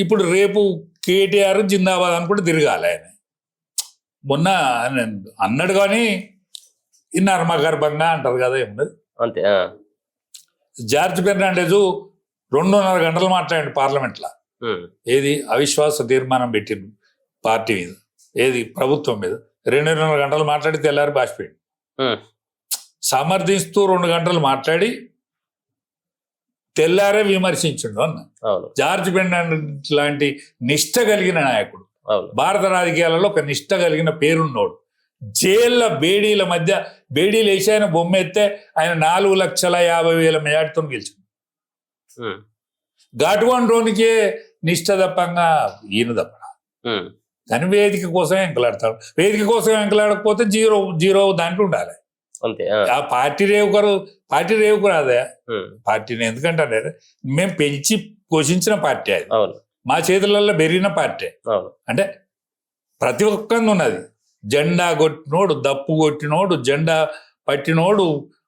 ఇప్పుడు రేపు కేటీఆర్ జిందాబాద్ అని కూడా తిరగాలి ఆయన. మొన్న అన్నాడు కానీ నర్మగర్భంగా అంటారు కదా, ఏమున్నది అంతే. జార్జ్ ఫెర్నాండెజ్ 2.5 గంటలు మాట్లాడండి పార్లమెంట్లో. ఏది అవిశ్వాస తీర్మానం పెట్టిండు పార్టీ మీద, ఏది ప్రభుత్వం మీద 2.5 గంటలు మాట్లాడి తెల్లారి బాసిపోయింది. సమర్థిస్తూ 2 గంటలు మాట్లాడి తెల్లారే విమర్శించిండు అన్న. జార్జ్ ఫెర్నాండెజ్ లాంటి నిష్ఠ కలిగిన నాయకుడు, భారత రాజకీయాలలో ఒక నిష్ఠ కలిగిన పేరున్నోడు, జైళ్ళ బేడీల మధ్య బేడీలు వేసి ఆయన బొమ్మ ఎత్తే ఆయన 4,50,000 మెజార్టీతో గెలిచింది. ఘాటువాన్రోనికే నిష్ఠ తప్పంగా ఈయన తప్ప. కానీ వేదిక కోసమే ఎంకలాడతాడు. వేదిక కోసం ఎంకలాడకపోతే జీరో దాంట్లో ఉండాలి. ఆ పార్టీ రేవుకు రాదా పార్టీని. ఎందుకంటే మేము పెంచి పోషించిన పార్టీ అది, మా చేతులలో పెరిగిన పార్టీ. అంటే ప్రతి ఒక్కరిని ఉన్నది. జెండా కొట్టినోడు, దప్పు కొట్టినోడు, జెండా పట్టినోడు,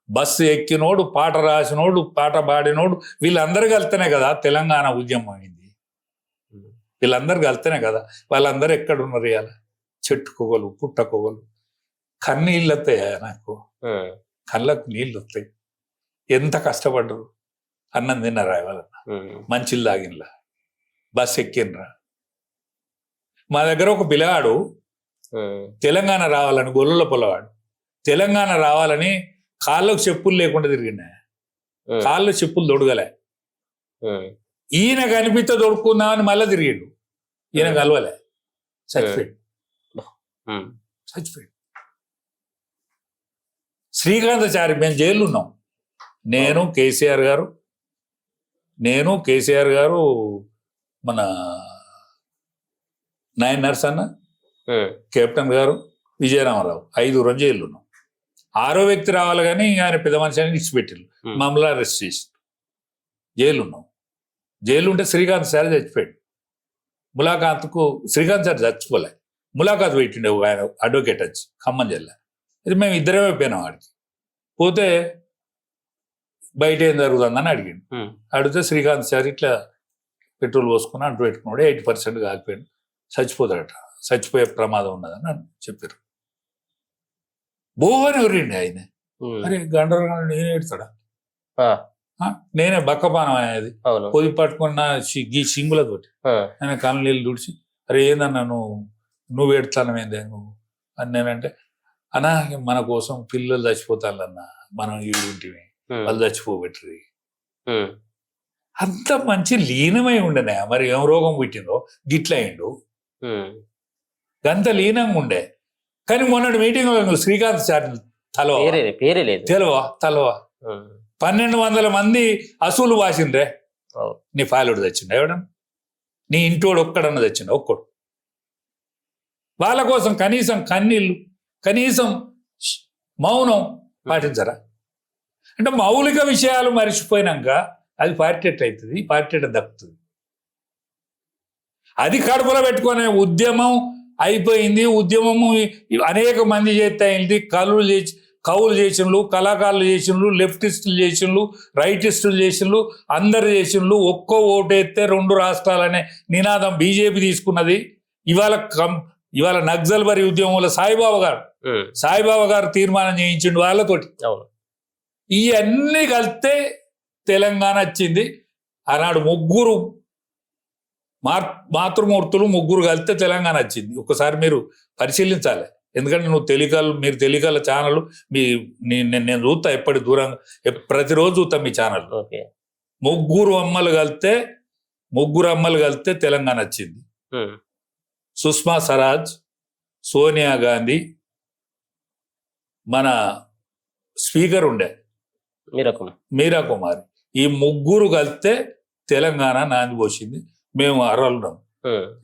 బస్సు ఎక్కినోడు, పాట రాసినోడు, పాట పాడినోడు, వీళ్ళందరూ కలితేనే కదా తెలంగాణ ఉద్యమం అయింది. వీళ్ళందరూ కలితేనే కదా. వాళ్ళందరూ ఎక్కడున్నారు ఇవాళ? చెట్టుకోగలు, పుట్టకోగలు. కన్నీళ్ళు వస్తాయా నాకు, కళ్ళకు నీళ్ళు వస్తాయి. ఎంత కష్టపడ్డరు, అన్నం తిన్నారా వాళ్ళన్నా, మంచిలు తాగినలా, బస్ ఎక్కినరా. మా దగ్గర ఒక పిల్లగాడు తెలంగాణ రావాలని, గొల్లుల పొలవాడు, తెలంగాణ రావాలని కాళ్ళకు చెప్పులు లేకుండా తిరిగినా, కాళ్ళు చెప్పులు దొడగలే. ఈయన కనిపిస్తే దొడుకుందామని మళ్ళీ తిరిగిండు, ఈయన కలవలే, చచ్చిపోయాడు. శ్రీకాంతాచారి మేము జైలు ఉన్నాం, నేను కేసీఆర్ గారు మన నాయన్ నర్సన్న, కెప్టెన్ గారు, విజయరామరావు, 5 జైలు ఉన్నాం. 6వ వ్యక్తి రావాలి కానీ ఆయన పెద్ద మనిషి అని ఇచ్చిపెట్టారు, మమ్మల్ని అరెస్ట్ చేసి జైలు ఉన్నాం. జైలు ఉంటే శ్రీకాంత్ సార్ చచ్చిపోయాడు. ములాఖాత్కు శ్రీకాంత్ సార్ చచ్చిపోలే, ములాఖాత్ పెట్టిండే ఆయన అడ్వకేట్ వచ్చి ఖమ్మం జిల్లా. ఇది మేము ఇద్దరమే పోయినాం వాడికి. పోతే బయట ఏం జరుగుతుందని అడిగాడు. అడిగితే శ్రీకాంత్ సార్ ఇట్లా పెట్రోల్ పోసుకుని అంటూ పెట్టుకున్నాడు, 80% కాలిపోయాడు, చచ్చిపోతాడట, చచ్చిపోయే ప్రమాదం ఉన్నదని చెప్పారు. బోవని ఎవరిండి ఆయన. అరే గండరగాడు నేనే ఎడతాడా, నేనే బక్కపానం అనేది పొది పట్టుకున్న సింగులతోటి ఆయన కళ్ళు నీళ్ళు తుడిచి, అరే ఏందన్నా నువ్వు ఎడతానమేందే నువ్వు అని నేనంటే, అన్నా మన కోసం పిల్లలు చచ్చిపోతానన్నా, మనం ఈడుంటివి, వాళ్ళు చచ్చిపోబెట్టరు. అంత మంచి లీనమై ఉండనే. మరి ఏం రోగం పుట్టిందో గిట్ల అయిండు, అంత లీనంగా ఉండే. కానీ మొన్నటి మీటింగ్ శ్రీకాంత్ సార్ తలవా పేరే లేదు. తలవా 1200 మంది అసూలు వాసిండ్రే. నీ ఫాలోడు తెచ్చిండు ఎవడన్నా? నీ ఇంటోడు ఒక్కడన్నా తెచ్చిండు? ఒక్కడు. వాళ్ళ కోసం కనీసం కన్నీళ్ళు, కనీసం మౌనం పాటించరా? అంటే మౌలిక విషయాలు మరిచిపోయినాక అది పార్టీ ఎట్లయితుంది? పార్టీ ఎట్లా దక్కుతుంది? అది కడుపులో పెట్టుకునే ఉద్యమం అయిపోయింది. ఉద్యమము అనేక మంది చేస్తే అయింది. కవులు చేసినలు, కళాకారులు చేసినలు, లెఫ్టిస్టులు చేసినలు, రైటిస్టులు చేసినలు, అందరు చేసినలు. ఒక్కో ఓటు ఎత్తే 2 రాష్ట్రాలనే నినాదం బీజేపీ తీసుకున్నది. ఇవాళ నక్సల్ బరి ఉద్యమంలో సాయిబాబా గారు తీర్మానం చేయించిండు వాళ్ళతోటి. ఇవన్నీ కలిస్తే తెలంగాణ వచ్చింది. ఆనాడు ముగ్గురు మాతృమూర్తులు ముగ్గురు కలిస్తే తెలంగాణ వచ్చింది. ఒకసారి మీరు పరిశీలించాలి. ఎందుకంటే మీరు తెలియగల ఛానల్ నేను చూస్తా ఎప్పటి దూరంగా, ప్రతిరోజు చూస్తా మీ ఛానల్. ముగ్గురు అమ్మలు కలిస్తే తెలంగాణ వచ్చింది. సుష్మా స్వరాజ్, సోనియా గాంధీ, మన స్పీకర్ ఉండే మీరా కుమారి, ఈ ముగ్గురు కలిస్తే తెలంగాణ నాంది పోసింది. మేము అర్రలున్నాం.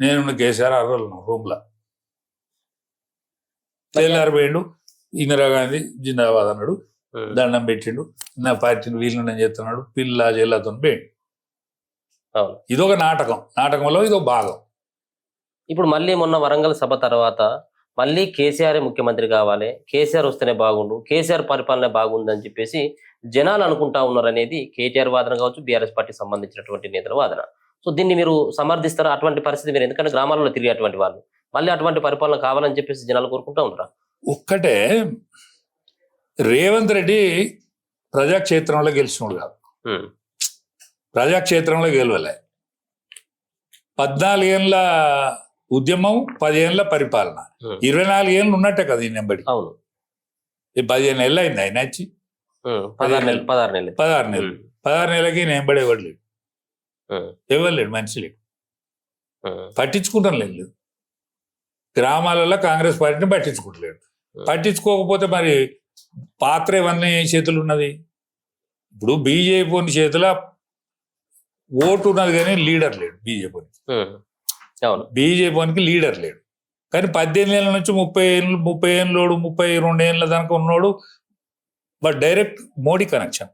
నేను కేసీఆర్ అర్రలున్నాం రూమ్లో. తెల్లారిపోయిండు. ఇందిరాగాంధీ జిందాబాద్ అన్నాడు, దండం పెట్టిండు, నా పార్టీని వీళ్ళని చేస్తున్నాడు, పిల్ల జిల్లాతో పోయిండు. ఇదొక నాటకంలో ఇదొక భాగం. ఇప్పుడు మళ్ళీ మొన్న వరంగల్ సభ తర్వాత మళ్ళీ కేసీఆర్ ముఖ్యమంత్రి కావాలి, కేసీఆర్ వస్తేనే బాగుండు, కేసీఆర్ పరిపాలన బాగుందని చెప్పేసి జనాలు అనుకుంటా ఉన్నారు అనేది కేటీఆర్ వాదన కావచ్చు, బీఆర్ఎస్ పార్టీకి సంబంధించినటువంటి నేతల వాదన. సో దీన్ని మీరు సమర్థిస్తారా? అటువంటి పరిస్థితి మీరు, ఎందుకంటే గ్రామాలలో తిరిగేటువంటి వాళ్ళు మళ్ళీ అటువంటి పరిపాలన కావాలని చెప్పేసి జనాలు కోరుకుంటా ఉంటారా? ఒక్కటే, రేవంత్ రెడ్డి ప్రజాక్షేత్రంలో గెలిచినోడు కాదు. ప్రజాక్షేత్రంలో గెలవలే. 14 ఏళ్ళ ఉద్యమం, 10 ఏళ్ళ పరిపాలన, 24 ఏళ్ళు ఉన్నట్టే కదా ఈ నెంబడి. అవును, 15 ఏళ్ళు అయింది ఆయన వచ్చి. 16 నెలలకి నెంబడి ఇవ్వట్లేదు. ఇవ్వలేడు, మనిషి లేడు, పట్టించుకుంటాం లేదు. గ్రామాలలో కాంగ్రెస్ పార్టీని పట్టించుకుంటలేడు. పట్టించుకోకపోతే మరి పాత్ర ఇవన్నీ చేతులు ఉన్నది. ఇప్పుడు బీజేపీ చేతిలో ఓటు ఉన్నది కానీ లీడర్ లేడు. బీజేపీకి లీడర్ లేడు. కానీ 18 ఏళ్ళ నుంచి 30 ఏళ్ళోడు, 32 ఏళ్ళ దాకా ఉన్నోడు వాడు డైరెక్ట్ మోడీ కనెక్షన్,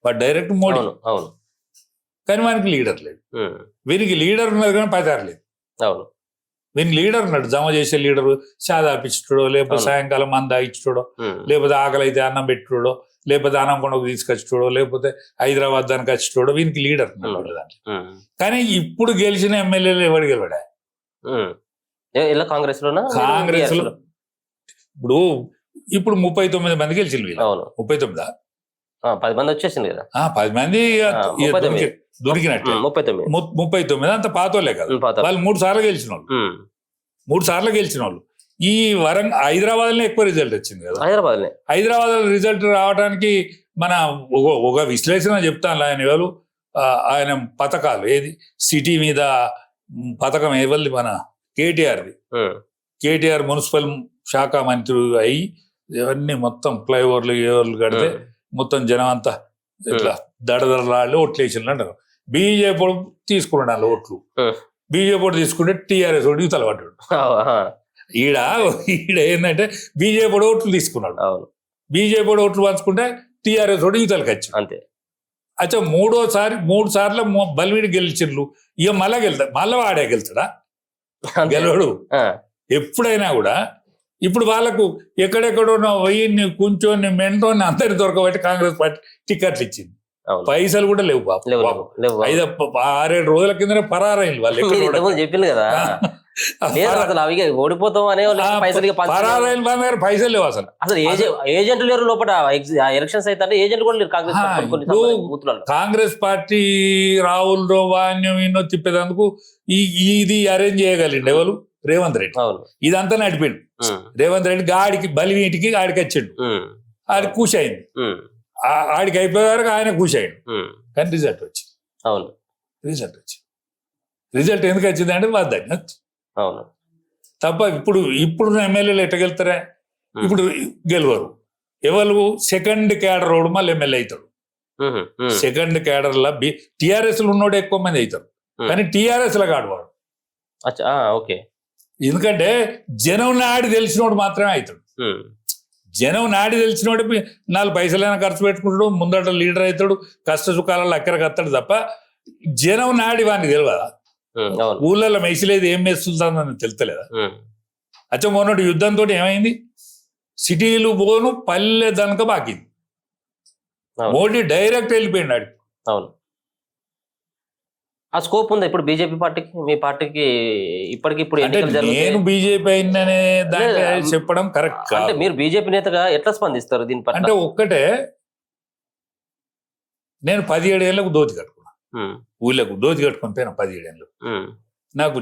వాడు డైరెక్ట్ మోడీ. కానీ వానికి లీడర్ లేడు. వీరికి లీడర్ ఉన్నది కానీ పదారు లేదు. వీనికి లీడర్ ఉన్నాడు, జమ చేసే లీడరు, సాదాపిచ్చుడో, లేకపోతే సాయంకాలం మంద ఇచ్చుడో, లేకపోతే ఆకలి అయితే అన్నం పెట్టుడో, లేకపోతే అనంకొండకు తీసుకొచ్చుడో, లేకపోతే హైదరాబాద్ దానికి వచ్చుడో, వీనికి లీడర్ ఉన్నాడు దాంట్లో. కానీ ఇప్పుడు గెలిచిన ఎమ్మెల్యేలు ఎవరు గెలవడా? కాంగ్రెస్ లో ఇప్పుడు 39 మంది గెలిచింది. 39 10 మంది వచ్చేసింది కదా. 10 మంది దొరికినట్టు 39 అంత పాతోలే కదా. వాళ్ళు 3 సార్లు గెలిచిన వాళ్ళు, 3 సార్లు గెలిచిన వాళ్ళు. ఈ హైదరాబాద్ లో ఎక్కువ రిజల్ట్ వచ్చింది కదా. హైదరాబాద్ లో రిజల్ట్ రావడానికి మన ఒక విశ్లేషణ చెప్తాను. ఆయన పథకాలు ఏది సిటీ మీద పథకం ఎవరిది? మన కేటీఆర్ది. కేటీఆర్ మున్సిపల్ శాఖ మంత్రి అయ్యి ఇవన్నీ మొత్తం ఫ్లైఓవర్లు ఏవర్లు కడితే మొత్తం జనం అంతా ఇట్లా దడదడలాళ్ళు ఓట్లు వేసిండ్రు అంటారు. బీజేపీ తీసుకున్నాడు ఓట్లు. బీజేపీ తీసుకుంటే టీఆర్ఎస్ ఓడికి తలపడ్డాడు. ఈడ ఏంటంటే బీజేపీ ఓట్లు తీసుకున్నాడు. బీజేపీ ఓట్లు పంచుకుంటే టీఆర్ఎస్ ఓడికి తలకొచ్చు అంతే. అచ్చా 3 సార్లు బలివీడి గెలిచిండ్రు. ఇక మళ్ళా వాడే గెలుతాడా? గెలవడు. ఎప్పుడైనా కూడా ఇప్పుడు వాళ్ళకు ఎక్కడెక్కడో వెయ్యిన్ని కూర్చొని మెంటోని అందరి దొరకబట్టి కాంగ్రెస్ పార్టీ టికెట్లు ఇచ్చింది. పైసలు కూడా లేవు బాబు. 5-6 రోజుల కింద పరారైంది వాళ్ళు. చెప్పింది కదా ఓడిపోతాం అనే పైసలు లేవు అసలు. ఏజెంట్ లేరు లోపల. ఎలక్షన్స్ అయితే ఏజెంట్ కూడా లేరు కాంగ్రెస్ పార్టీ. రాహుల్ రోవాన్యం తిప్పేందుకు ఇది అరేంజ్ చేయగలిండి ఎవరు? రేవంత్ రెడ్డి. ఇదంతా నడిపిండు రేవంత్ రెడ్డి. ఆడికి బలివీటికి ఆడికి వచ్చిండు, ఆడికి ఖుషి అయింది. ఆడికి అయిపోయే వరకు ఆయన ఖుషి అయ్యిండు. కానీ రిజల్ట్ వచ్చింది. రిజల్ట్ ఎందుకు వచ్చింది అంటే వద్దని తప్ప. ఇప్పుడు ఎమ్మెల్యేలు ఎట్టగెళ్తారా? ఇప్పుడు గెలవరు. ఎవరు సెకండ్ క్యాడర్ రోడ్ మళ్ళీ ఎమ్మెల్యే అవుతాడు. సెకండ్ క్యాడర్లో టిఆర్ఎస్ లో ఉన్నోడు ఎక్కువ మంది అవుతారు, కానీ టిఆర్ఎస్ లో కాడు వాడు. ఓకే. ఎందుకంటే జనం నాడి తెలిసినోడు మాత్రమే అవుతాడు. జనం నాడి తెలిసినోడు 4 పైసలైనా ఖర్చు పెట్టుకుంటాడు, ముందట లీడర్ అవుతాడు, కష్ట సుఖాలలో అక్కడికి వస్తాడు తప్ప జనం నాడి వాడిని తెలియదా? ఊళ్ళలో మెసిలేదు ఏం మెస్తుందని తెలుస్తలేదా? అచ్చం మొన్నటి యుద్ధంతో ఏమైంది? సిటీలు పోను పల్లె దనక బాకింది. మోడీ డైరెక్ట్ వెళ్ళిపోయింది ఆడికి. అవును. ఆ స్కోప్ ఉందా ఇప్పుడు బీజేపీ పార్టీకి, మీ పార్టీకి ఇప్పటికిప్పుడు? నేను బీజేపీ అయిందనే దాన్ని చెప్పడం కరెక్ట్ అంటే మీరు బీజేపీ నేతగా ఎట్లా స్పందిస్తారు దీనిపై? అంటే ఒక్కటే, నేను 17 ఏళ్ళకు దోతి కట్టుకున్నా, ఊళ్ళకు దోతి కట్టుకుని పోయినా 17 ఏళ్ళు. నాకు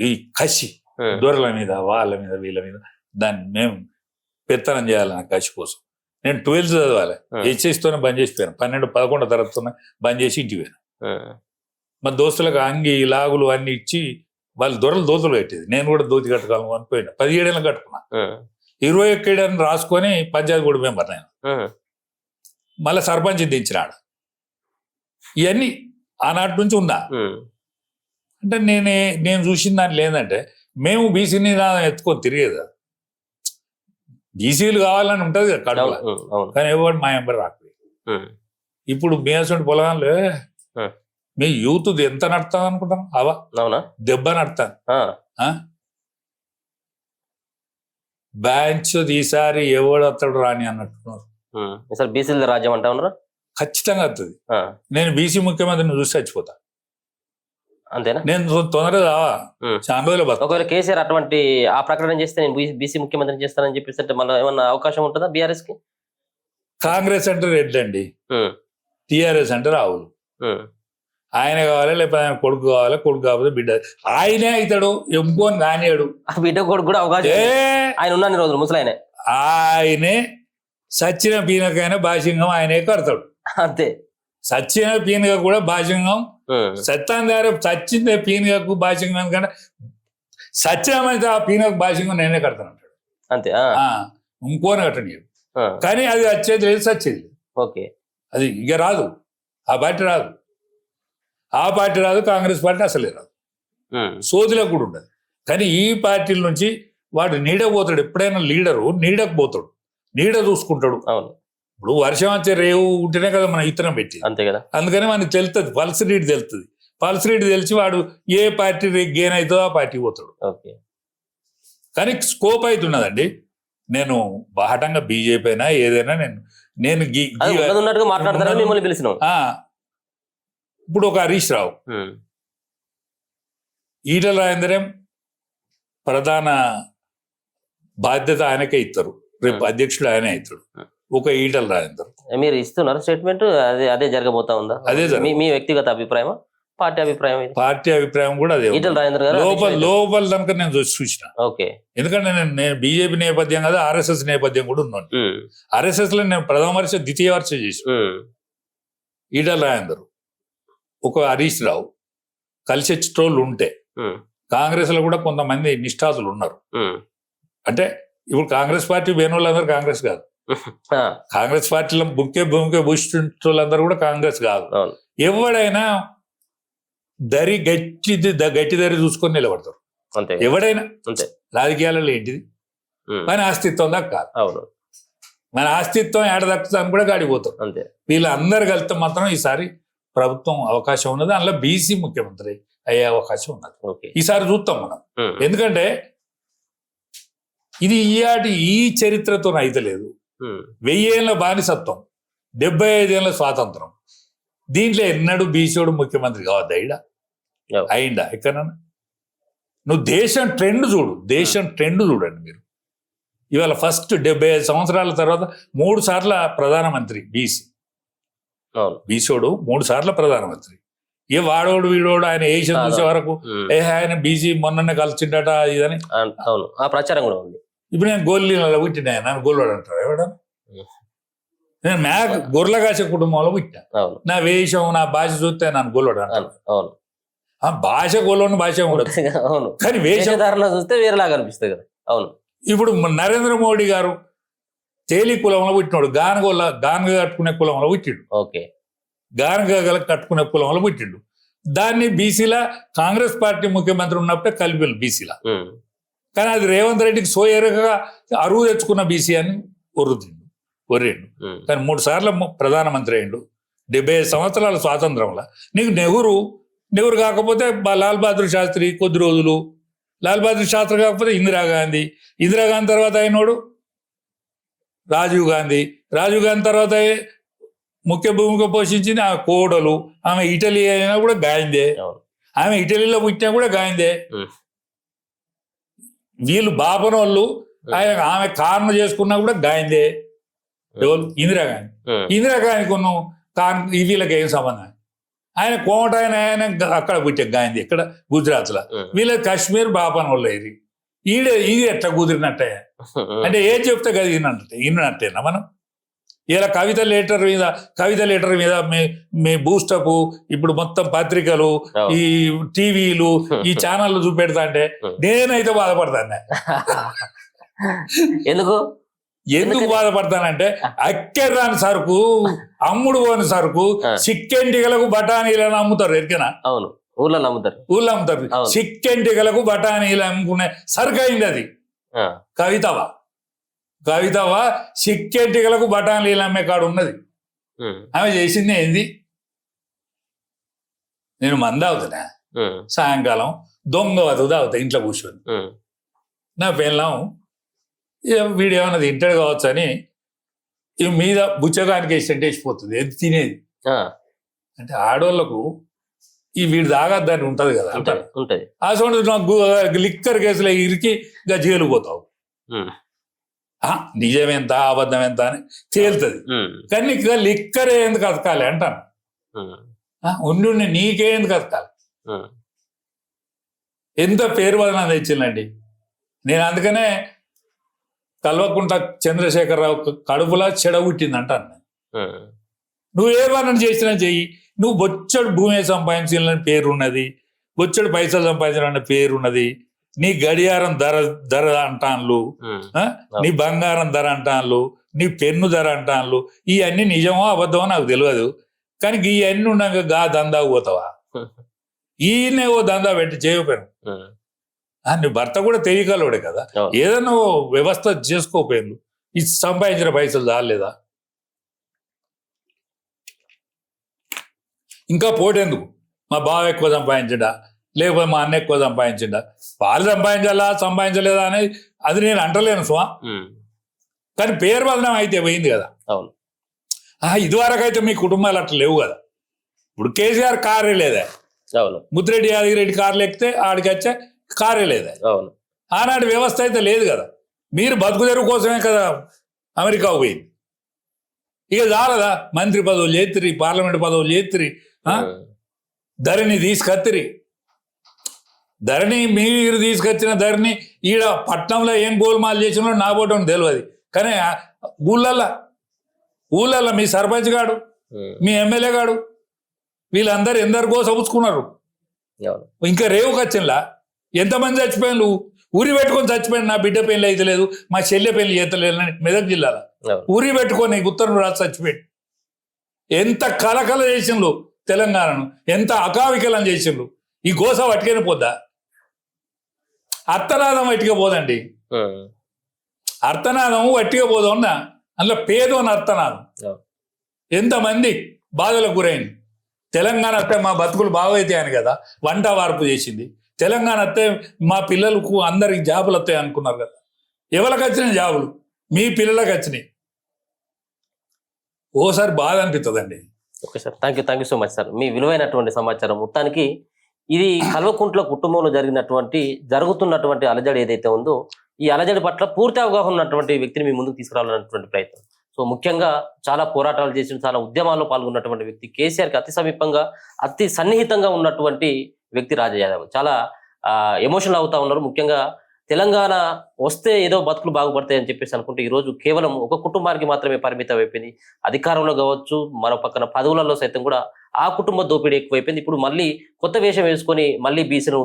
ఈ కసి దొరల మీద వాళ్ళ మీద వీళ్ళ మీద దాన్ని మేము పెత్తనం చేయాలి. నా కసి కోసం నేను 12th చదవాలి, హెచ్ఎస్తోనే బంద్ చేసిపోయాను. 12, 11 తరగతితోనే బంద్ చేసి ఇంటికి పోయాను. మా దోస్తులకు అంగి లాగులు అన్ని ఇచ్చి వాళ్ళు దోతులు కట్టేది, నేను కూడా దోతి కట్టుకోవాలని అనిపోయినా. 17 ఏళ్ళకి కట్టుకున్నా. 21 ఏళ్ళని రాసుకొని పంచాయతీ కూడా మెంబర్ నేను. మళ్ళీ సర్పంచ్ దించినాడు. ఇవన్నీ ఆనాటి నుంచి ఉందా అంటే నేను చూసిన దాంట్లో ఏంటంటే, మేము బీసీ నినాదం ఎత్తుకొని తిరిగేది. బీసీలు కావాలని ఉంటుంది కదా కడుపులో, కానీ ఎవరు మా ఎంబర్ రాకపోయి. ఇప్పుడు మేసండి పొలాలు మీ యూత్ ఎంత నడుతుంది అనుకుంటాను? అవునా, దెబ్బ నడుతాను. బ్యాంచ్ ఈసారి ఎవడు అతడు రాని అన్నట్టున్నారు. బీసీల రాజ్యం అంటా ఉన్నారా? ఖచ్చితంగా వస్తుంది. నేను బీసీ ముఖ్యమంత్రిని చూసి చచ్చిపోతా. అంతేనా? నేను తొందరగా చాలా రోజులు. ఒకవేళ కేసీఆర్ అటువంటి ఆ ప్రకటన చేస్తే నేను బీసీ ముఖ్యమంత్రిని చేస్తానని చెప్పేసి మళ్ళీ ఏమన్నా అవకాశం ఉంటుందా బీఆర్ఎస్ కి? కాంగ్రెస్ అంటే రెడ్డి అండి, టీఆర్ఎస్ అంటే రాహుల్. ఆయన కావాలి, లేకపోతే ఆయన కొడుకు కావాలి, కొడుకు కాకపోతే బిడ్డ. ఆయనే అవుతాడు, ఎంపుకొని కానియాడు. బిడ్డ కొడుకు కూడా అవకాశం ఆయన ఉన్న రోజులు ముసలాయనే. ఆయనే సచ్చిన పీనకైనా భాషింగం ఆయనే కడతాడు. అంతే. సచ్చిన పీనక కూడా భాషింగం, సత్తాన్ దారి చచ్చిందే పీనకకు భాషింగం కంటే సత్యమైతే ఆ పీనకు భాషింగం నేనే కడతాను అంటాడు. అంతే. ఇంకోని కట్టండి. కానీ అది వచ్చేది లేదు, సచ్చేది. ఓకే. అది ఇక రాదు, ఆ పార్టీ రాదు, ఆ పార్టీ రాదు, కాంగ్రెస్ పార్టీ అసలే రాదు, సోదిలో కూడా ఉండదు. కానీ ఈ పార్టీల నుంచి వాడు నీడకు పోతాడు. ఎప్పుడైనా లీడరు నీడకు పోతాడు, నీడ చూసుకుంటాడు. ఇప్పుడు వర్షం వచ్చే రేవు ఉంటేనే కదా మనం ఇత్తనం పెట్టి, అంతే కదా. అందుకని మనకి తెలుస్తుంది, పల్స్ రీడ్ తెలుస్తుంది. పల్స్ రీడ్ తెలిసి వాడు ఏ పార్టీ గెయిన్ అవుతుందో ఆ పార్టీ పోతాడు. కానీ స్కోప్ అవుతున్నదండి. నేను బాహటంగా బీజేపీ అయినా ఏదైనా నేను మాట్లాడతాను మిమ్మల్ని పిలిచిన. ఇప్పుడు ఒక హరీష్ రావు, ఈటల రాజేందర్ ప్రధాన బాధ్యత ఆయనకే ఇస్తారు, రేపు అధ్యక్షుడు ఆయనే అవుతాడు. ఒక ఈటల రాజేందర్ మీరు ఇస్తున్నారు స్టేట్మెంట్, అదే జరగబోతా ఉందా? అదే మీ వ్యక్తిగత అభిప్రాయమా, పార్టీ అభిప్రాయం? పార్టీ అభిప్రాయం కూడా అదే. ఈటల రాజేందర్ గారు లోపల కనుక నేను చూసిన. ఓకే. ఎందుకంటే నేను బీజేపీ నేపథ్యం కదా, ఆర్ఎస్ఎస్ నేపథ్యం కూడా ఉన్నాను. ఆర్ఎస్ఎస్ లో నేను ప్రథమ వర్ష ద్వితీయ వర్ష చేసి ఈటల రాజేందర్ ఒక హరీష్ రావు కలిసి వచ్చేటోళ్ళు ఉంటే, కాంగ్రెస్ లో కూడా కొంతమంది నిష్ఠాతులు ఉన్నారు. అంటే ఇప్పుడు కాంగ్రెస్ పార్టీ పోయిన వాళ్ళందరూ కాంగ్రెస్ కాదు, కాంగ్రెస్ పార్టీలో భూమికే భూషించేటోళ్ళందరూ కూడా కాంగ్రెస్ కాదు. ఎవడైనా గట్టి దరి చూసుకొని నిలబడతారు. ఎవడైనా రాజకీయాలలో ఏంటిది మన అస్తిత్వం దాకా కాదు. మన అస్తిత్వం ఏడ దక్కుతాను కూడా గాడిపోతాం. వీళ్ళందరూ కలిస్తే మాత్రం ఈసారి ప్రభుత్వం అవకాశం ఉన్నది, అందులో బీసీ ముఖ్యమంత్రి అయ్యే అవకాశం ఉన్నది. ఈసారి చూస్తాం మనం. ఎందుకంటే ఇది ఈ చరిత్రతో అయితలేదు. 1000 ఏళ్ళ బానిసత్వం, 75 ఏళ్ళ స్వాతంత్రం, దీంట్లో ఎన్నడూ బీసీడు ముఖ్యమంత్రి కావద్దా? అయిందా ఎక్కడన్నా? నువ్వు దేశం ట్రెండ్ చూడండి మీరు. ఇవాళ ఫస్ట్ 75 సంవత్సరాల తర్వాత 3 సార్ల ప్రధానమంత్రి బీసీడు 3 సార్ల ప్రధానమంత్రి. ఏ వాడోడు వీడోడు ఆయన ఏషియన్ చూసే వరకు ఆయన బీసీ మొన్ననే కలిసిండట ఇదని ఆ ప్రచారం కూడా ఉంది. ఇప్పుడు నేను గోల్లీలో పుట్టిన, నన్ను గోల్వాడు అంటారు ఎవడన్నా? నేను గొర్రెలగాసే కుటుంబంలో పుట్టినా. నా వేషం నా భాష చూస్తే నన్ను గోల్వాడు అంటారు. భాష గోల్వని భాష ఉండదు, కానీ వేషధారణ చూస్తే వేరేలాగా అనిపిస్తుంది కదా. అవును. ఇప్పుడు నరేంద్ర మోడీ గారు తేలి కులంలో పుట్టినోడు, గానగ కట్టుకునే కులంలో పుట్టిండు, ఓకే. గానగ కట్టుకునే కులంలో పుట్టిండు. దాన్ని బీసీలా కాంగ్రెస్ పార్టీ ముఖ్యమంత్రి ఉన్నప్పుడే కలిపి బీసీలా. కానీ అది రేవంత్ రెడ్డికి సోయరుగా అరువు తెచ్చుకున్న బీసీ అని ఒర్రిండు. కానీ 3 సార్లు ప్రధానమంత్రి అయిండు. 75 సంవత్సరాల స్వాతంత్రంలో నీకు నెహ్రూ కాకపోతే లాల్ బహదూర్ శాస్త్రి కొద్ది రోజులు, లాల్ బహదూర్ శాస్త్రి కాకపోతే ఇందిరాగాంధీ తర్వాత అయినోడు రాజీవ్ గాంధీ తర్వాత ముఖ్య భూమిక పోషించింది ఆ కోడలు. ఆమె ఇటలీ అయినా కూడా గాయందే, ఆమె ఇటలీలో పుట్టినా కూడా గాయందే. వీళ్ళు బాపనోళ్ళు, ఆమె కారణం చేసుకున్నా కూడా గాయందే. ఎవరు? ఇందిరాగాంధీ వీళ్ళకి ఏం సంబంధం? ఆయన కోమట ఆయన అక్కడ పుట్టే గాయంది, ఇక్కడ గుజరాత్ లో. వీళ్ళ కాశ్మీర్ బాపనోళ్ళు ఇది ఎట్లా కుదిరినట్టే అంటే ఏం చెప్తే కదా ఇన్నట్టేనా మనం? ఇలా కవిత లెటర్ మీద మీ బూస్టప్ ఇప్పుడు మొత్తం పత్రికలు, ఈ టీవీలు, ఈ ఛానళ్ళు చూపెడతా అంటే నేనైతే బాధపడతాను. ఎందుకు బాధపడతానంటే అక్కెర్రాని సరుకు, అమ్ముడు పోని సరుకు, చిక్కెంటిగలకు బఠానీలను అమ్ముతారు. ఎరికేనా? అవును, ఊళ్ళో అమ్ముతారు. చిక్కెంటిగలకు బఠానీలు అమ్ముకునే సరుకు అయింది అది. కవితవా చిక్కెంటిగలకు బఠానీలు అమ్మే కాడు ఉన్నది. ఆమె చేసింది ఏంది? నేను మంద అవుతున్నా, సాయంకాలం దొంగ వతుకు తాగుతా ఇంట్లో కూర్చొని. నా పెళ్ళం వీడు ఏమన్నా తింటాడు కావచ్చు అని మీద బుచ్చగానికి వేసినట్టు వేసిపోతుంది. ఏది తినేది అంటే ఆడోళ్లకు ఈ వీడు తాగద్దని ఉంటది కదా, ఆ సౌండ్ లిక్కర్ కేసులో ఇరికి జైలు పోతావు. నిజమెంత అబద్ధం ఎంత అని తేలుతుంది. కానీ లిక్కరే ఎందుకు అతకాలి అంటాను. ఉండి నీకే ఎందుకు అతకాలి? ఎంత పేరు బదనాలు తెచ్చిందండి. నేను అందుకనే కల్వకుంట చంద్రశేఖరరావు కడుపులా చెడబుట్టింది అంటాను. నువ్వేమన్నా చేసినా చెయ్యి, నువ్వు బొచ్చడు భూమి సంపాదించాలని పేరున్నది, బొచ్చడు పైసలు సంపాదించాలన్న పేరున్నది, నీ గడియారం ధర అంటాన్లు, నీ బంగారం ధర అంటాన్లు, నీ పెన్ను ధర అంటాన్లు. ఇవన్నీ నిజమో అబద్ధమో నాకు తెలియదు. కానీ ఇవన్నీ ఉన్నాక దందాకు పోతావా? ఈయనే ఓ దందా పెట్టి చేయకపోయాను. నీ భర్త కూడా తెలియగలవాడే కదా, ఏదైనా వ్యవస్థ చేసుకోపోయాను. ఇది సంపాదించిన పైసలు చాలేదా? ఇంకా పోటేందుకు? మా బావ ఎక్కువ సంపాదించడా, లేకపోతే మా అన్న ఎక్కువ సంపాదించిండా, వాళ్ళు సంపాదించలేదా అనేది అది నేను అంటలేను స్వా. కానీ పేరు బదనం అయితే పోయింది కదా. ఇదివరకు అయితే మీ కుటుంబాలు అట్లా లేవు కదా. ఇప్పుడు కేసీఆర్ కారే లేదా, ముద్రెడ్డి యాదగిరెడ్డి కార్లు ఎక్కితే ఆడికి వచ్చే కారే లేదా. ఆనాటి వ్యవస్థ అయితే లేదు కదా. మీరు బతుకు తెరువు కోసమే కదా అమెరికాకు పోయింది. ఇక చాలదా? మంత్రి పదవులు చేతిరి, పార్లమెంట్ పదవులు చేతిరి, ధరణి తీసుకొత్తిరి. ధరణి మీరు తీసుకొచ్చిన ధరణి ఈడ పట్నంలో ఏం గోల్మాల్ చేసినో నా పోవటం తెలియదు. కానీ ఊళ్ళల్లో మీ సర్పంచ్ గాడు, మీ ఎమ్మెల్యే గాడు, వీళ్ళందరూ ఎందరికో సపుచ్చుకున్నారు. ఇంకా రేవు కచ్చిన్లా ఎంతమంది చచ్చిపోయాను, ఉరి పెట్టుకొని చచ్చిపోయాను. నా బిడ్డ పెళ్లి అయితే లేదు, మా చెల్లె పెళ్లి చేతలేదు అని మెదక్ జిల్లాలో ఉరి పెట్టుకొని ఉత్తరం రాసి చచ్చిపోయాడు. ఎంత కలకల చేసిండ్రు తెలంగాణను, ఎంత అకావికలం చేసిండ్రు. ఈ గోస వట్టికనే పోద్దా? అర్థనాదం వట్టిగా పోదండి. అర్థనాదం వట్టిగా పోదన్నా, అందులో పేదోని అర్థనాదం. ఎంతమంది బాధలకు గురైంది. తెలంగాణ అత్తే మా బతుకులు బాగైతాయి అని కదా వంట వార్పు చేసింది. తెలంగాణ అత్తే మా పిల్లలకు అందరికి జాబులు వస్తాయి అనుకున్నారు కదా. ఎవరికి వచ్చినాయి జాబులు? మీ పిల్లలకు వచ్చినాయి. ఓసారి బాధ అనిపిస్తుందండి. Okay sir, thank you so much sir. మీ విలువైనటువంటి సమాచారం. మొత్తానికి ఇది కల్వకుంట్ల కుటుంబంలో జరుగుతున్నటువంటి అలజడి ఏదైతే ఉందో, ఈ అలజడి పట్ల పూర్తి అవగాహన ఉన్నటువంటి వ్యక్తిని మీ ముందుకు తీసుకురావాలన్నటువంటి ప్రయత్నం. సో ముఖ్యంగా చాలా పోరాటాలు చేసిన, చాలా ఉద్యమాల్లో పాల్గొన్నటువంటి వ్యక్తి, కేసీఆర్కి అతి సమీపంగా, అతి సన్నిహితంగా ఉన్నటువంటి వ్యక్తి రాజా యాదవ్. చాలా ఎమోషనల్ అవుతా ఉన్నారు. ముఖ్యంగా తెలంగాణ వస్తే ఏదో బతుకులు బాగుపడతాయి అని చెప్పేసి అనుకుంటే ఈరోజు కేవలం ఒక కుటుంబానికి మాత్రమే పరిమితం అయిపోయింది. అధికారంలో కావచ్చు, మరో పక్కన పదవులలో సైతం కూడా ఆ కుటుంబ దోపిడీ ఎక్కువైపోయింది. ఇప్పుడు మళ్ళీ కొత్త వేషం వేసుకొని మళ్ళీ బీసీలను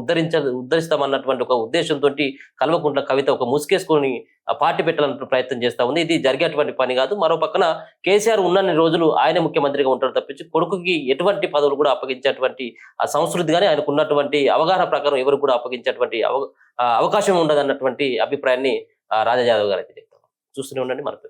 ఉద్ధరిస్తామన్నటువంటి ఒక ఉద్దేశంతో కల్వకుంట్ల కవిత ఒక ముసుగేసుకొని ఆ పార్టీ పెట్టాలన్న ప్రయత్నం చేస్తా ఉంది. ఇది జరిగేటువంటి పని కాదు. మరో పక్కన కేసీఆర్ ఉన్నన్ని రోజులు ఆయన ముఖ్యమంత్రిగా ఉంటాడు తప్పించి కొడుకుకి ఎటువంటి పదవులు కూడా అప్పగించేటువంటి ఆ సంస్కృతి కానీ ఆయనకు ఉన్నటువంటి అవగాహన ప్రకారం ఎవరు కూడా అప్పగించేటువంటి అవకాశం ఉండదు అన్నటువంటి అభిప్రాయాన్ని రాజా యాదవ్ గారు అయితే చెప్తారు. చూస్తూనే ఉండండి మనతో.